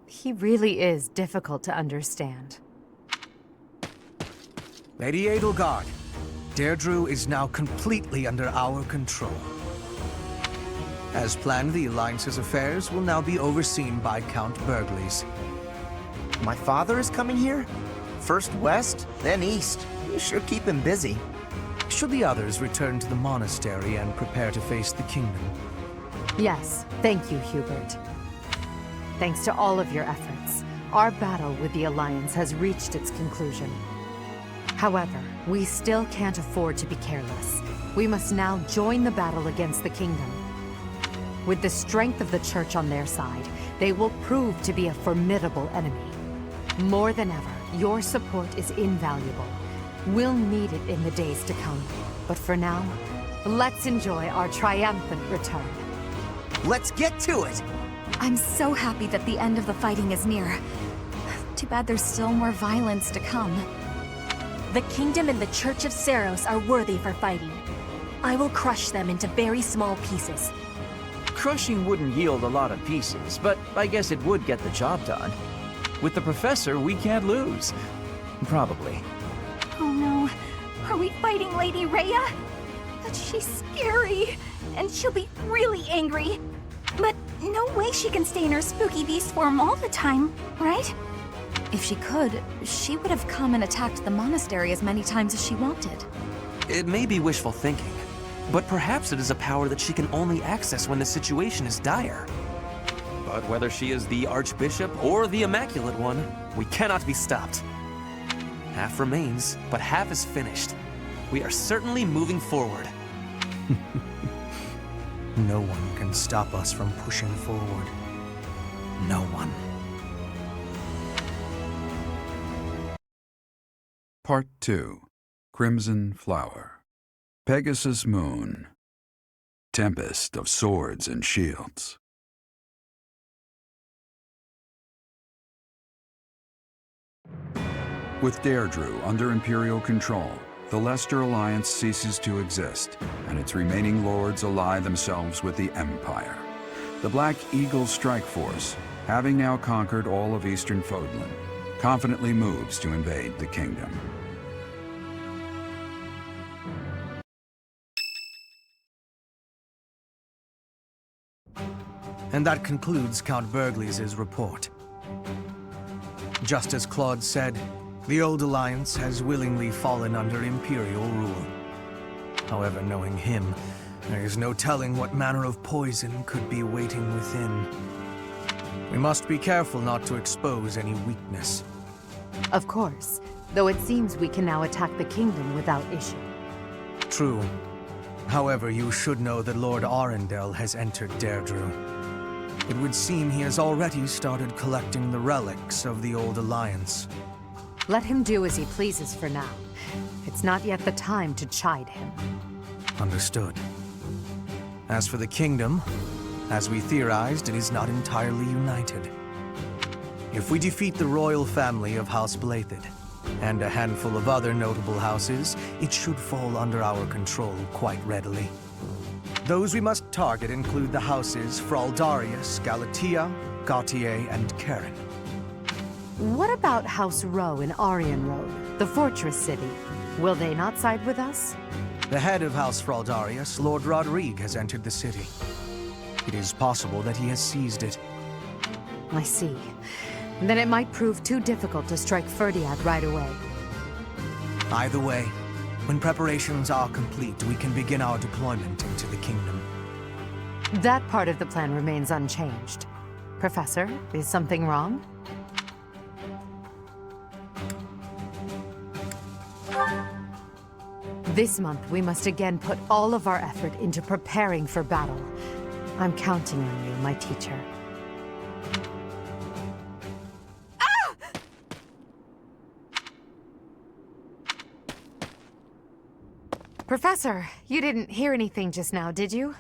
he really is difficult to understand. Lady Edelgard, Deirdre is now completely under our control. As planned, the Alliance's affairs will now be overseen by Count Burgleys. My father is coming here? First west, then east. You sure keep him busy. Should the others return to the monastery and prepare to face the kingdom? Yes, thank you, Hubert. Thanks to all of your efforts, our battle with the Alliance has reached its conclusion. However, we still can't afford to be careless. We must now join the battle against the kingdom. With the strength of the Church on their side, they will prove to be a formidable enemy. More than ever, your support is invaluable. We'll need it in the days to come. But for now, let's enjoy our triumphant return. Let's get to it! I'm so happy that the end of the fighting is near. Too bad there's still more violence to come. The Kingdom and the Church of Seiros are worthy for fighting. I will crush them into very small pieces. Crushing wouldn't yield a lot of pieces, but I guess it would get the job done. With the Professor, we can't lose. Probably. Oh no, are we fighting Lady Rhea? But she's scary, and she'll be really angry. But no way she can stay in her spooky beast form all the time, right? If she could, she would have come and attacked the monastery as many times as she wanted. It may be wishful thinking, but perhaps it is a power that she can only access when the situation is dire. But whether she is the Archbishop or the Immaculate One, we cannot be stopped. Half remains, but half is finished. We are certainly moving forward. No one can stop us from pushing forward. No one. Part 2. Crimson Flower. Pegasus Moon. Tempest of Swords and Shields. With Deirdre under Imperial control, the Leicester Alliance ceases to exist, and its remaining lords ally themselves with the Empire. The Black Eagle Strike Force, having now conquered all of Eastern Fodlan, confidently moves to invade the kingdom. And that concludes Count Burghley's report. Just as Claude said, the Old Alliance has willingly fallen under Imperial rule. However, knowing him, there is no telling what manner of poison could be waiting within. We must be careful not to expose any weakness. Of course, though it seems we can now attack the kingdom without issue. True. However, you should know that Lord Arundel has entered Deirdre. It would seem he has already started collecting the relics of the Old Alliance. Let him do as he pleases for now. It's not yet the time to chide him. Understood. As for the kingdom, as we theorized, it is not entirely united. If we defeat the royal family of House Blathid, and a handful of other notable houses, it should fall under our control quite readily. Those we must target include the houses Fraldarius, Galatea, Gautier, and Karen. What about House Rowe in Arian Road, the fortress city? Will they not side with us? The head of House Fraldarius, Lord Rodrigue, has entered the city. It is possible that he has seized it. I see. Then it might prove too difficult to strike Ferdiad right away. Either way, when preparations are complete, we can begin our deployment into the kingdom. That part of the plan remains unchanged. Professor, is something wrong? This month, we must again put all of our effort into preparing for battle. I'm counting on you, my teacher. Professor, you didn't hear anything just now, did you?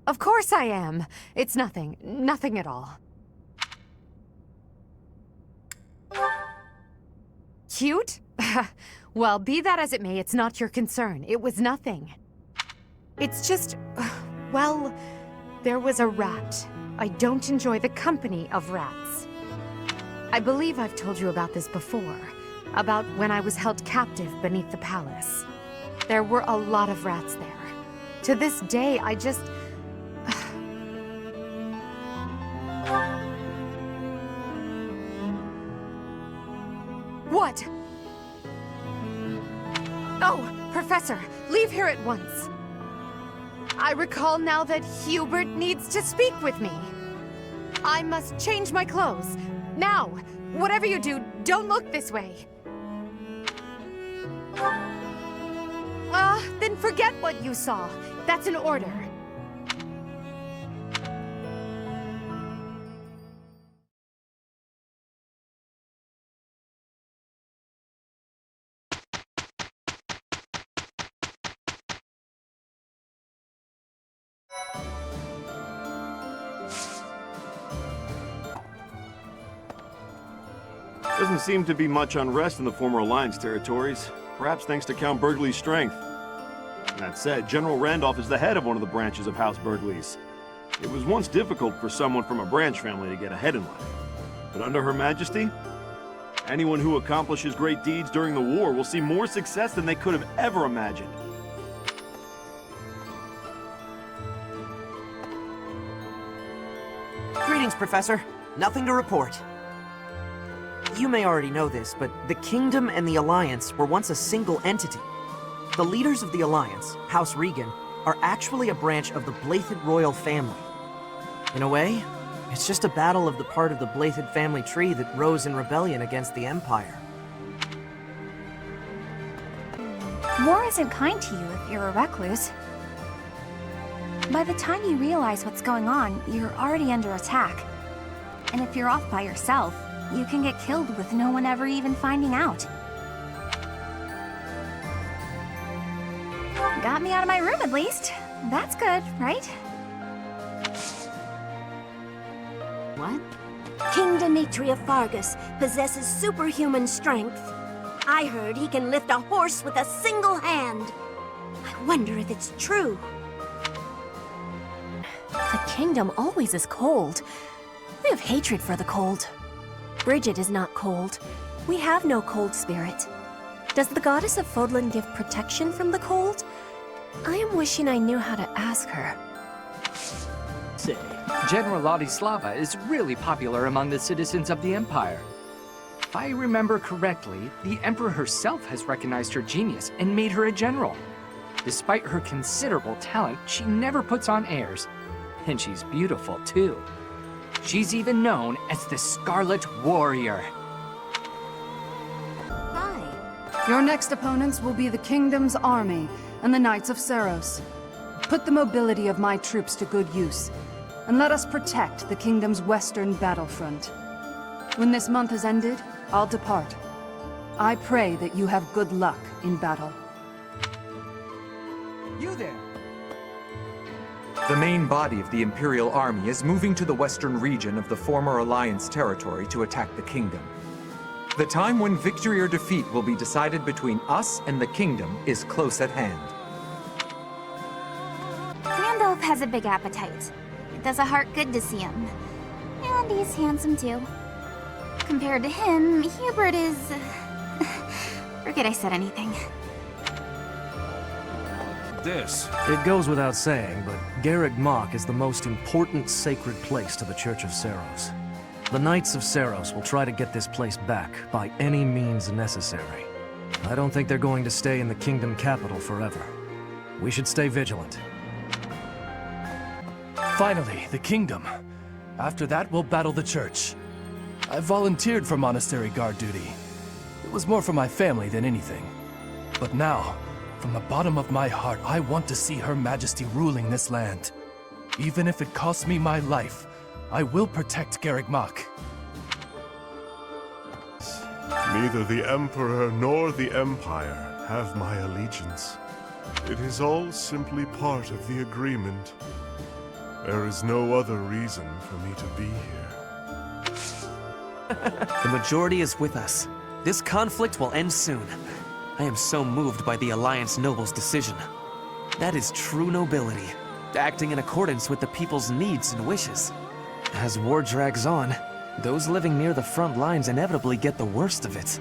Of course I am. It's nothing. Nothing at all. Cute? Well, be that as it may, it's not your concern. It was nothing. It's just... well, there was a rat. I don't enjoy the company of rats. I believe I've told you about this before. About when I was held captive beneath the palace. There were a lot of rats there. To this day, I just... What? Oh, Professor, leave here at once. I recall now that Hubert needs to speak with me. I must change my clothes. Now! Whatever you do, don't look this way. Then forget what you saw. That's an order. Doesn't seem to be much unrest in the former Alliance territories, perhaps thanks to Count Burghley's strength. That said, General Randolph is the head of one of the branches of House Burghley's. It was once difficult for someone from a branch family to get ahead in life. But under Her Majesty, anyone who accomplishes great deeds during the war will see more success than they could have ever imagined. Greetings, Professor. Nothing to report. You may already know this, but the Kingdom and the Alliance were once a single entity. The leaders of the Alliance, House Regan, are actually a branch of the Blathid royal family. In a way, it's just a battle of the part of the Blathid family tree that rose in rebellion against the Empire. War isn't kind to you if you're a recluse. By the time you realize what's going on, you're already under attack. And if you're off by yourself, you can get killed with no one ever even finding out. Got me out of my room at least. That's good, right? What? King Dimitri of Fargus possesses superhuman strength. I heard he can lift a horse with a single hand. I wonder if it's true. The kingdom always is cold. We have hatred for the cold. Bridget is not cold. We have no cold spirit. Does the goddess of Fodlan give protection from the cold? I am wishing I knew how to ask her. Say, General Ladislava is really popular among the citizens of the Empire. If I remember correctly, the Emperor herself has recognized her genius and made her a general. Despite her considerable talent, she never puts on airs. And she's beautiful, too. She's even known as the Scarlet Warrior. Hi. Your next opponents will be the Kingdom's army and the Knights of Seiros. Put the mobility of my troops to good use, and let us protect the Kingdom's western battlefront. When this month has ended, I'll depart. I pray that you have good luck in battle. You there! The main body of the Imperial Army is moving to the western region of the former Alliance territory to attack the Kingdom. The time when victory or defeat will be decided between us and the Kingdom is close at hand. Randolph has a big appetite. It does a heart good to see him. And he's handsome too. Compared to him, Hubert is... Forget I said anything. It goes without saying, but Garreg Mach is the most important sacred place to the Church of Seiros. The Knights of Seiros will try to get this place back by any means necessary. I don't think they're going to stay in the Kingdom capital forever. We should stay vigilant. Finally, the Kingdom. After that, we'll battle the Church. I volunteered for monastery guard duty. It was more for my family than anything. But now, from the bottom of my heart, I want to see Her Majesty ruling this land. Even if it costs me my life, I will protect Garreg Mach. Neither the Emperor nor the Empire have my allegiance. It is all simply part of the agreement. There is no other reason for me to be here. The majority is with us. This conflict will end soon. I am so moved by the Alliance Noble's decision. That is true nobility, acting in accordance with the people's needs and wishes. As war drags on, those living near the front lines inevitably get the worst of it.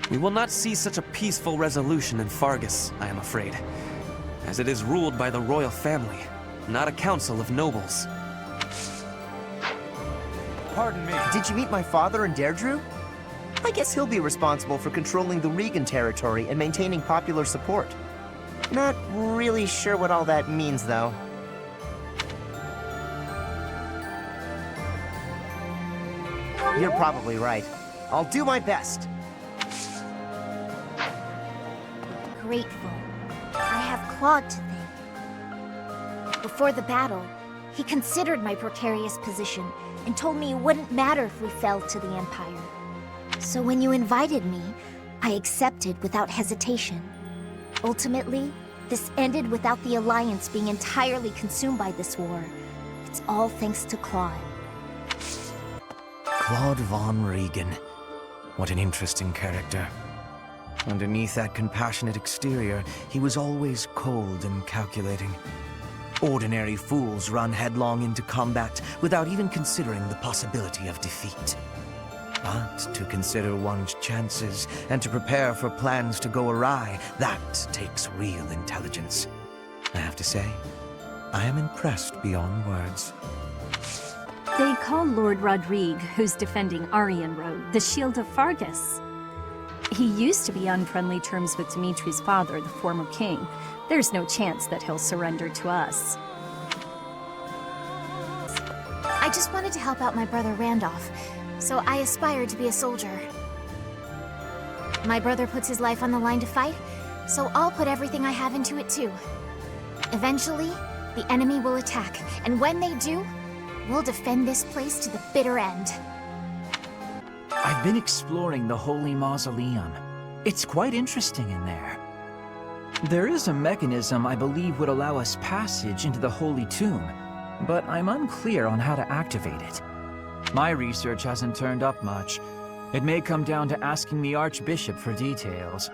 We will not see such a peaceful resolution in Fargus, I am afraid, as it is ruled by the royal family, not a council of nobles. Pardon me. Did you meet my father in Deirdre? I guess he'll be responsible for controlling the Regan territory and maintaining popular support. Not really sure what all that means, though. You're probably right. I'll do my best. Grateful. I have Claude to thank. Before the battle, he considered my precarious position and told me it wouldn't matter if we fell to the Empire. So when you invited me, I accepted without hesitation. Ultimately, this ended without the Alliance being entirely consumed by this war. It's all thanks to Claude. Claude von Regan. What an interesting character. Underneath that compassionate exterior, he was always cold and calculating. Ordinary fools run headlong into combat without even considering the possibility of defeat. But to consider one's chances and to prepare for plans to go awry, that takes real intelligence. I have to say, I am impressed beyond words. They call Lord Rodrigue, who's defending Aryan Road, the Shield of Fargus. He used to be on friendly terms with Dimitri's father, the former king. There's no chance that he'll surrender to us. I just wanted to help out my brother Randolph, so I aspired to be a soldier. My brother puts his life on the line to fight, so I'll put everything I have into it too. Eventually, the enemy will attack, and when they do, We'll defend this place to the bitter end. I've been exploring the Holy Mausoleum. It's quite interesting in there. There is a mechanism I believe would allow us passage into the Holy Tomb, but I'm unclear on how to activate it. My research hasn't turned up much. It may come down to asking the Archbishop for details.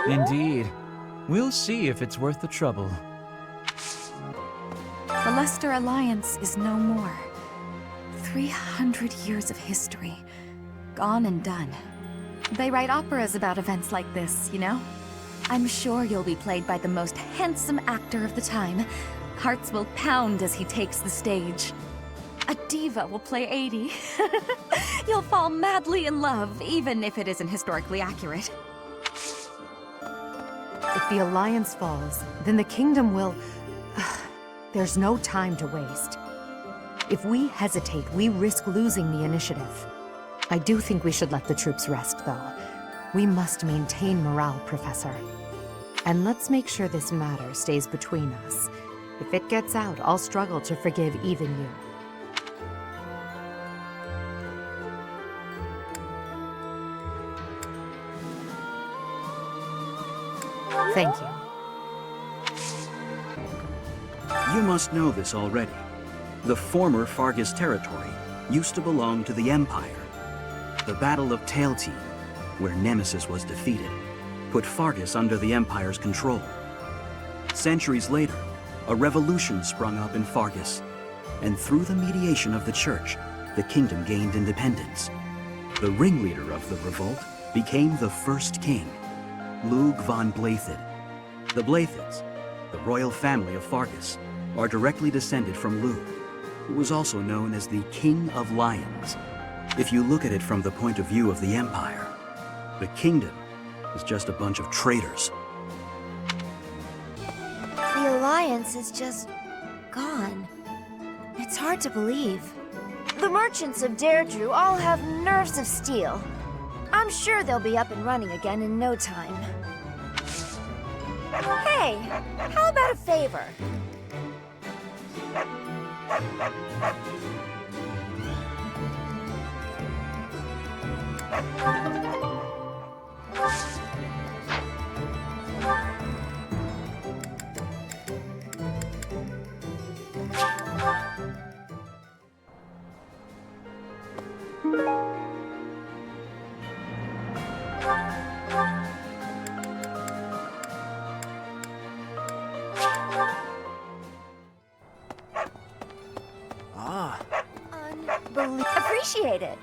Indeed. We'll see if it's worth the trouble. The Leicester Alliance is no more. 300 years of history. Gone and done. They write operas about events like this, you know? I'm sure you'll be played by the most handsome actor of the time. Hearts will pound as he takes the stage. A diva will play 80. You'll fall madly in love, even if it isn't historically accurate. If the Alliance falls, then the Kingdom will... There's no time to waste. If we hesitate, we risk losing the initiative. I do think we should let the troops rest, though. We must maintain morale, Professor. And let's make sure this matter stays between us. If it gets out, I'll struggle to forgive even you. Thank you. You must know this already. The former Fargus territory used to belong to the Empire. The Battle of Tailtean, where Nemesis was defeated, put Fargus under the Empire's control. Centuries later, a revolution sprung up in Fargus, and through the mediation of the Church, the kingdom gained independence. The ringleader of the revolt became the first king, Lug von Blaidd. The Blaithids, the royal family of Fargus, are directly descended from Lug, who was also known as the King of Lions. If you look at it from the point of view of the Empire, the kingdom is just a bunch of traitors. The Alliance is just... gone. It's hard to believe. The merchants of Deirdre all have nerves of steel. I'm sure they'll be up and running again in no time. Hey, how about a favor? Appreciate it.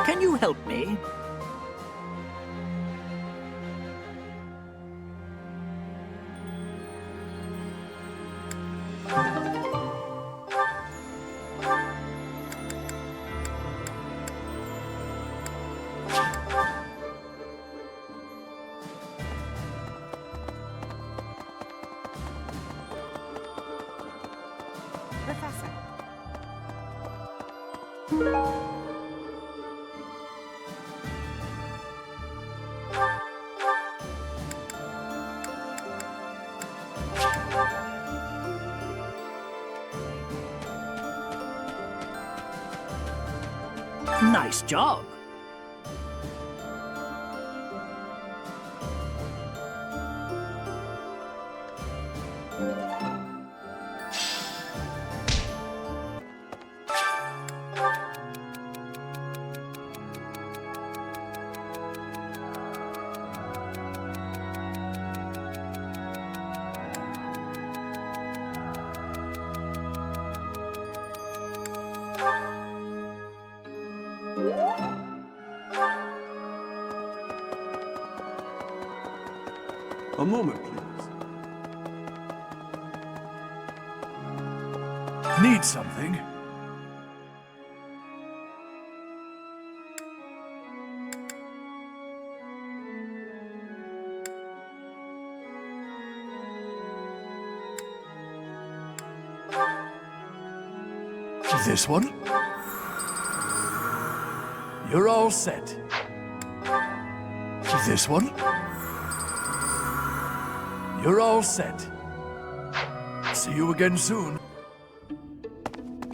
Can you help me? Professor. Nice job. A moment, please. Need something? This one? You're all set. This one? You're all set. See you again soon.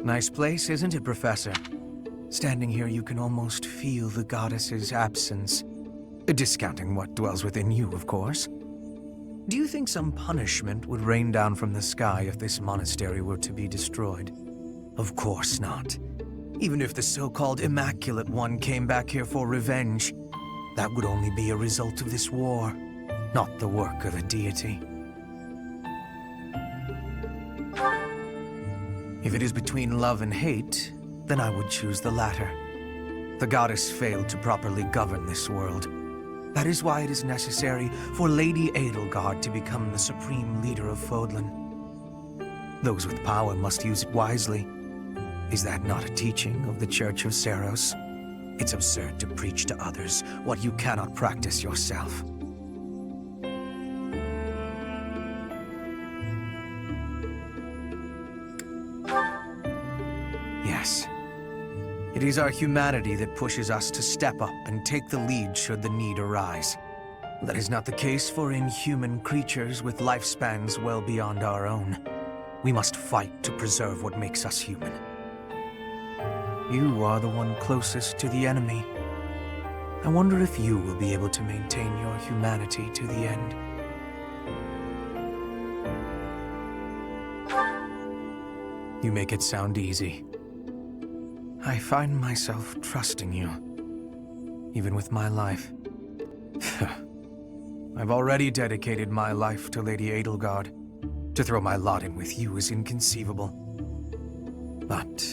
Nice place, isn't it, Professor? Standing here, you can almost feel the goddess's absence. Discounting what dwells within you, of course. Do you think some punishment would rain down from the sky if this monastery were to be destroyed? Of course not. Even if the so-called Immaculate One came back here for revenge, that would only be a result of this war, not the work of a deity. If it is between love and hate, then I would choose the latter. The goddess failed to properly govern this world. That is why it is necessary for Lady Edelgard to become the supreme leader of Fodlan. Those with power must use it wisely. Is that not a teaching of the Church of Seros? It's absurd to preach to others what you cannot practice yourself. Yes. It is our humanity that pushes us to step up and take the lead should the need arise. That is not the case for inhuman creatures with lifespans well beyond our own. We must fight to preserve what makes us human. You are the one closest to the enemy. I wonder if you will be able to maintain your humanity to the end. You make it sound easy. I find myself trusting you, even with my life. I've already dedicated my life to Lady Edelgard. To throw my lot in with you is inconceivable. But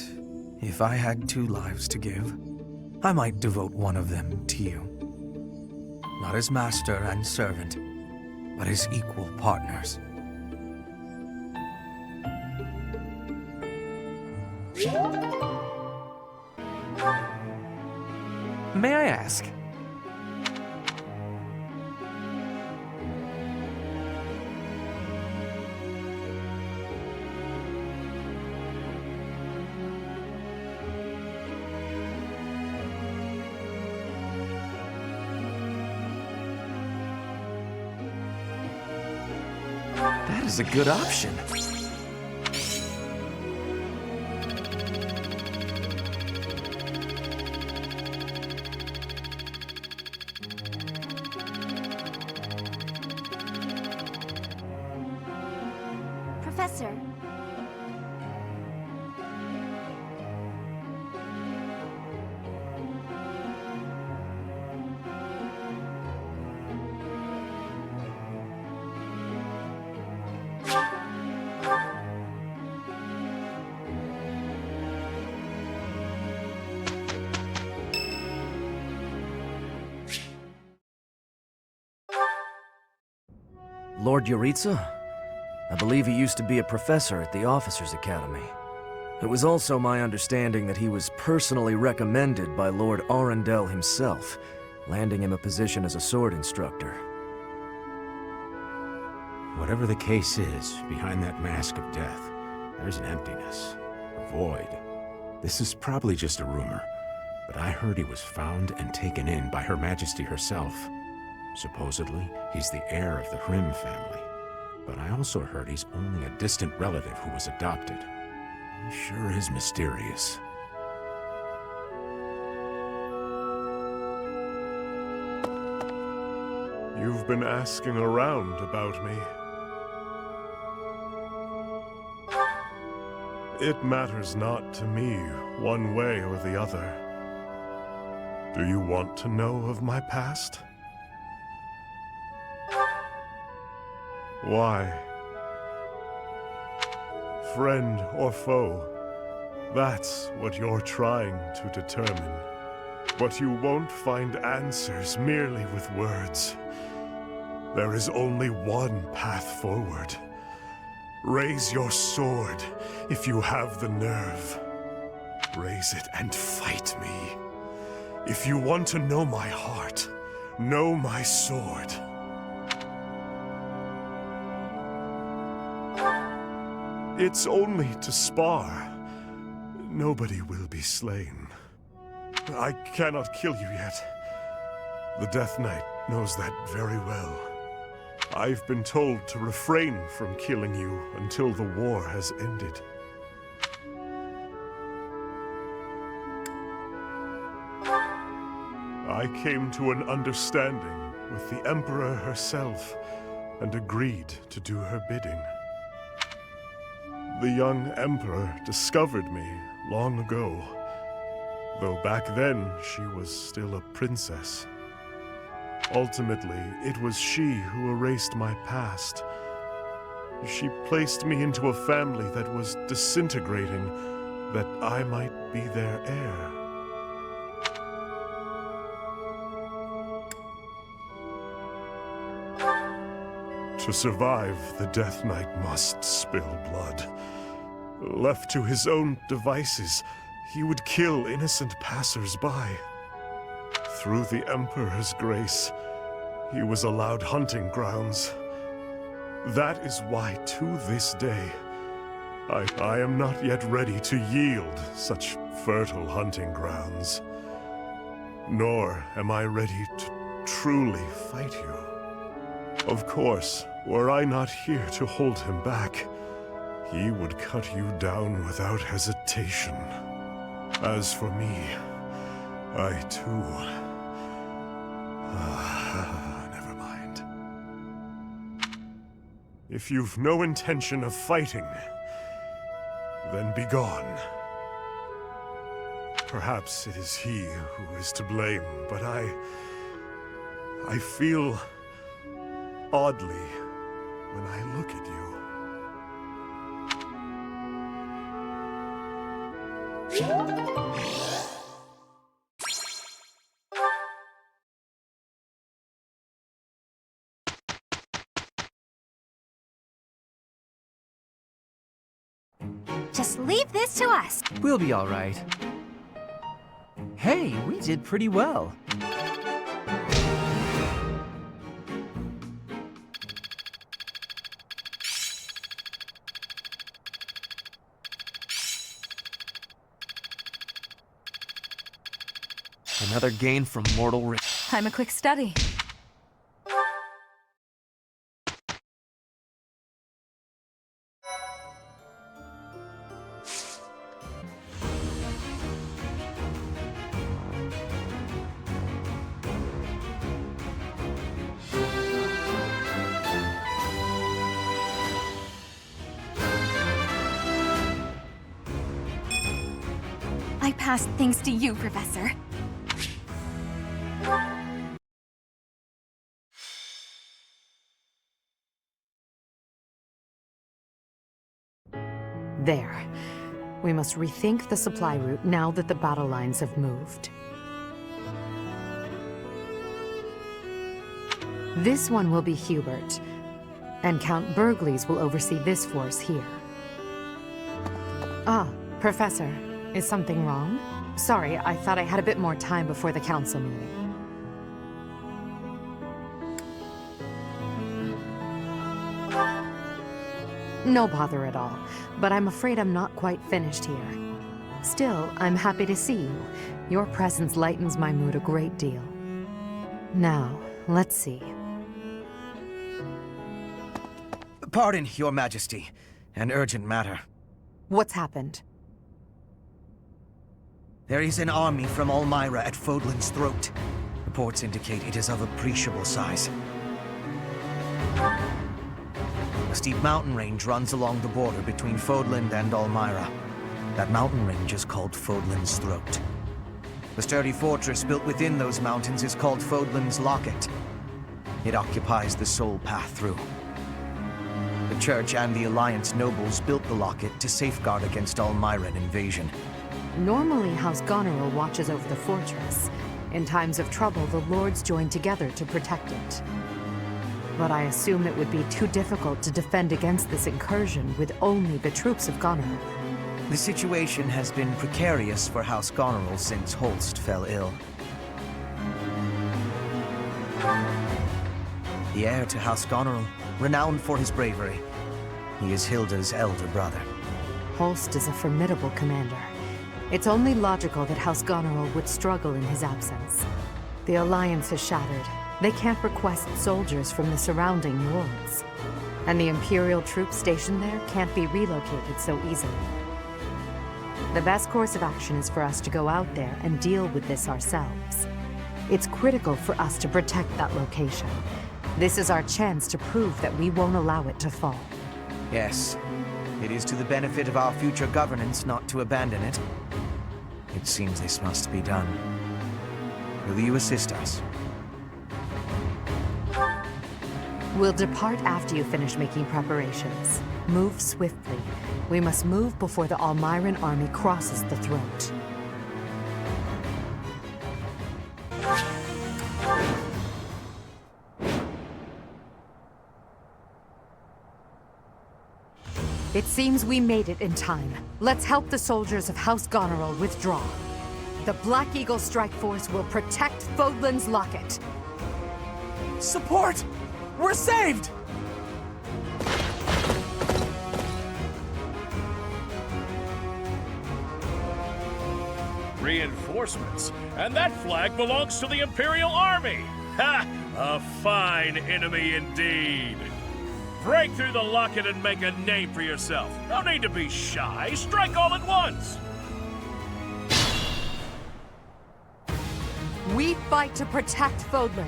if I had 2 lives to give, I might devote one of them to you. Not as master and servant, but as equal partners. May I ask? That is a good option. Professor. Lord Yuritsa? I believe he used to be a professor at the Officers' Academy. It was also my understanding that he was personally recommended by Lord Arundel himself, landing him a position as a sword instructor. Whatever the case is, behind that mask of death, there's an emptiness, a void. This is probably just a rumor, but I heard he was found and taken in by Her Majesty herself. Supposedly, he's the heir of the Hrim family. But I also heard he's only a distant relative who was adopted. He sure is mysterious. You've been asking around about me. It matters not to me, one way or the other. Do you want to know of my past? Why? Friend or foe? That's what you're trying to determine. But you won't find answers merely with words. There is only one path forward. Raise your sword if you have the nerve. Raise it and fight me. If you want to know my heart, know my sword. It's only to spar. nobody will be slain. I cannot kill you yet. The Death Knight knows that very well. I've been told to refrain from killing you until the war has ended. I came to an understanding with the Emperor herself and agreed to do her bidding. The young Emperor discovered me long ago, though back then she was still a princess. Ultimately, it was she who erased my past. She placed me into a family that was disintegrating, that I might be their heir. To survive, the Death Knight must spill blood. Left to his own devices, he would kill innocent passers-by. Through the Emperor's grace, he was allowed hunting grounds. That is why, to this day, I am not yet ready to yield such fertile hunting grounds. Nor am I ready to truly fight you. Of course, were I not here to hold him back, he would cut you down without hesitation. As for me, I too... never mind. If you've no intention of fighting, then be gone. Perhaps it is he who is to blame, but I feel oddly when I look at you. Just leave this to us. We'll be all right. Hey, we did pretty well. Another gain from mortal I'm a quick study. I passed thanks to you, Professor. There. We must rethink the supply route now that the battle lines have moved. This one will be Hubert, and Count Burgley's will oversee this force here. Ah, Professor, is something wrong? Sorry, I thought I had a bit more time before the council meeting. No bother at all, but I'm afraid I'm not quite finished here. Still, I'm happy to see you. Your presence lightens my mood a great deal. Now, let's see. Pardon, Your Majesty. An urgent matter. What's happened? There is an army from Elmira at Fodlan's throat. Reports indicate it is of appreciable size. A steep mountain range runs along the border between Fodland and Elmira. That mountain range is called Fodlan's Throat. The sturdy fortress built within those mountains is called Fodlan's Locket. It occupies the sole path through. The Church and the Alliance nobles built the locket to safeguard against Elmiran invasion. Normally, House Goneril watches over the fortress. In times of trouble, the lords join together to protect it. But I assume it would be too difficult to defend against this incursion with only the troops of Goneril. The situation has been precarious for House Goneril since Holst fell ill. The heir to House Goneril, renowned for his bravery. He is Hilda's elder brother. Holst is a formidable commander. It's only logical that House Goneril would struggle in his absence. The Alliance is shattered. They can't request soldiers from the surrounding wards. And the Imperial troops stationed there can't be relocated so easily. The best course of action is for us to go out there and deal with this ourselves. It's critical for us to protect that location. This is our chance to prove that we won't allow it to fall. Yes, it is to the benefit of our future governance not to abandon it. It seems this must be done. Will you assist us? We'll depart after you finish making preparations. Move swiftly. We must move before the Almiran army crosses the throat. It seems we made it in time. Let's help the soldiers of House Goneril withdraw. The Black Eagle Strike Force will protect Fodlan's Locket. Support! We're saved! Reinforcements? And that flag belongs to the Imperial Army! Ha! A fine enemy indeed! Break through the locket and make a name for yourself. No need to be shy. Strike all at once! We fight to protect Fodlan.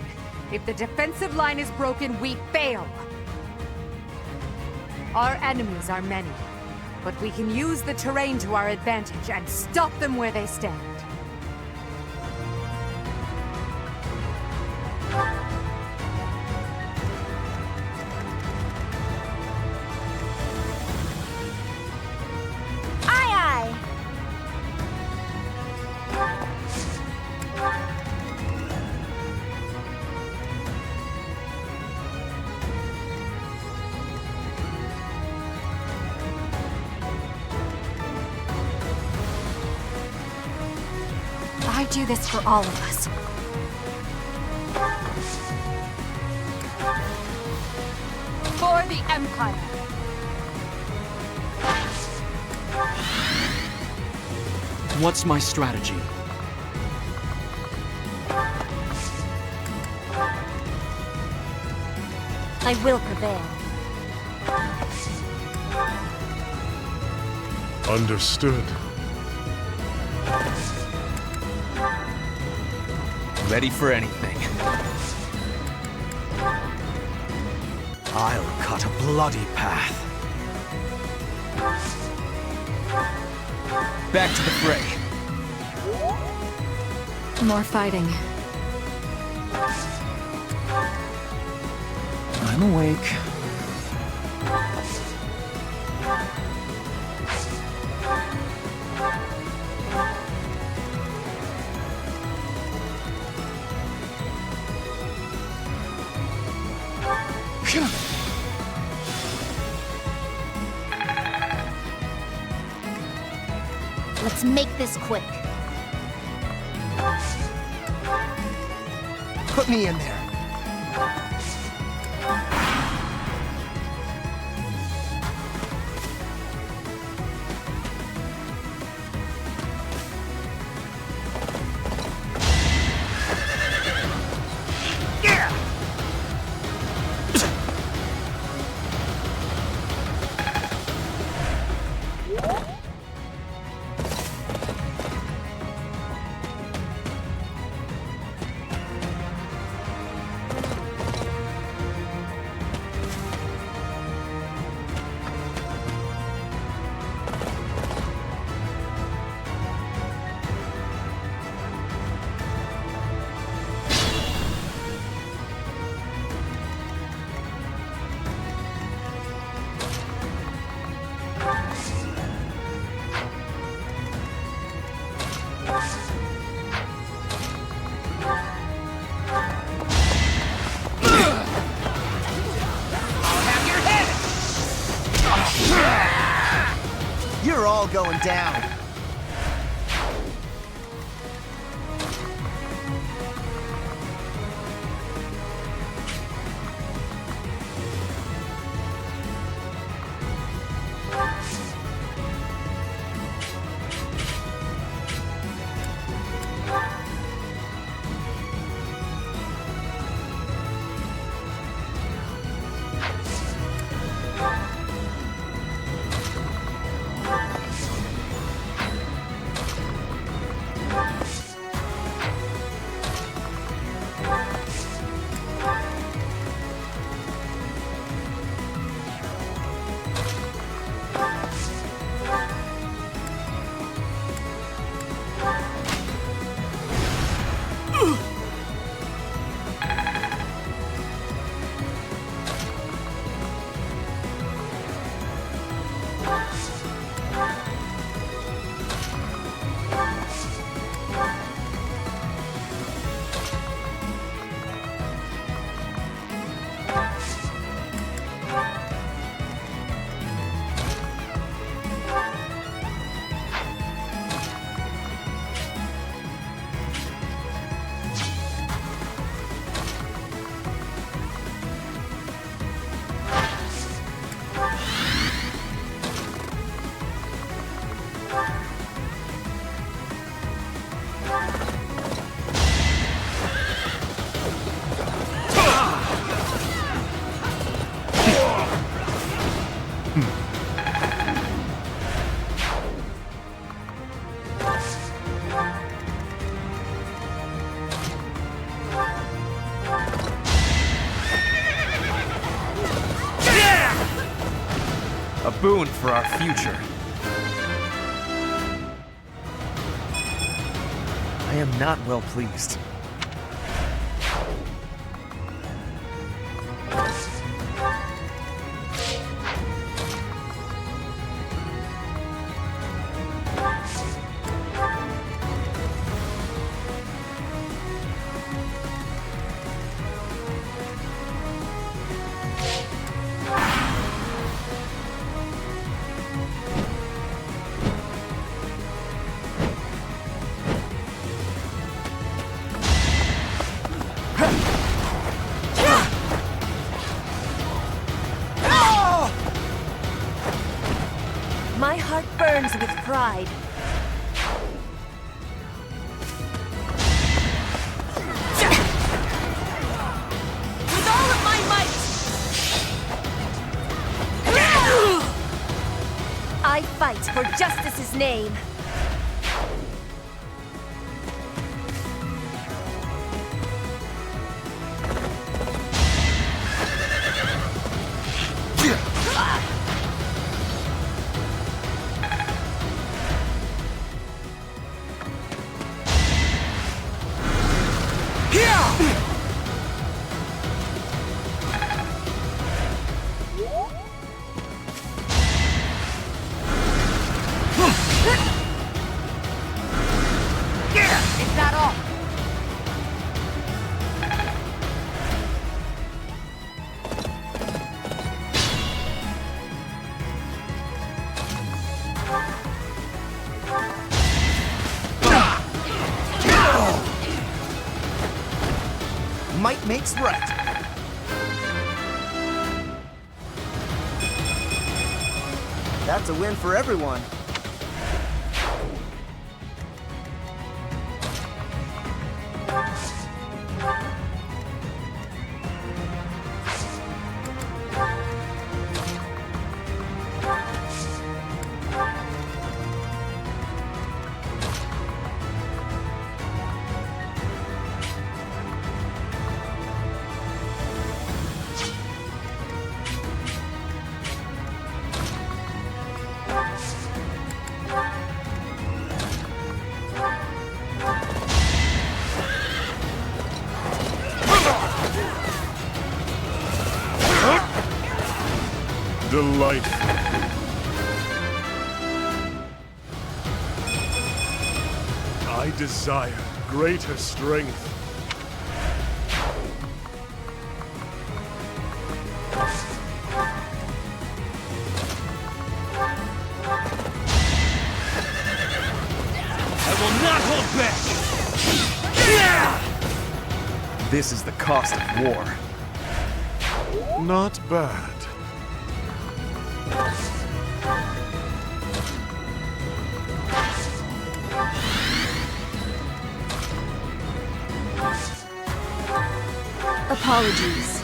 If the defensive line is broken, we fail. Our enemies are many, but we can use the terrain to our advantage and stop them where they stand. I do this for all of us. For the Empire! What's my strategy? I will prevail. Understood. Ready for anything. I'll cut a bloody path. Back to the fray. More fighting. I'm awake. Let's make this quick. Put me in there. You're all going down. A boon for our future. I am not well pleased. My heart burns with pride. With all of my might! I fight for justice's name. Is that all? Might makes right. That's a win for everyone. Delightful. I desire greater strength. I will not hold back! This is the cost of war. Not bad. Apologies.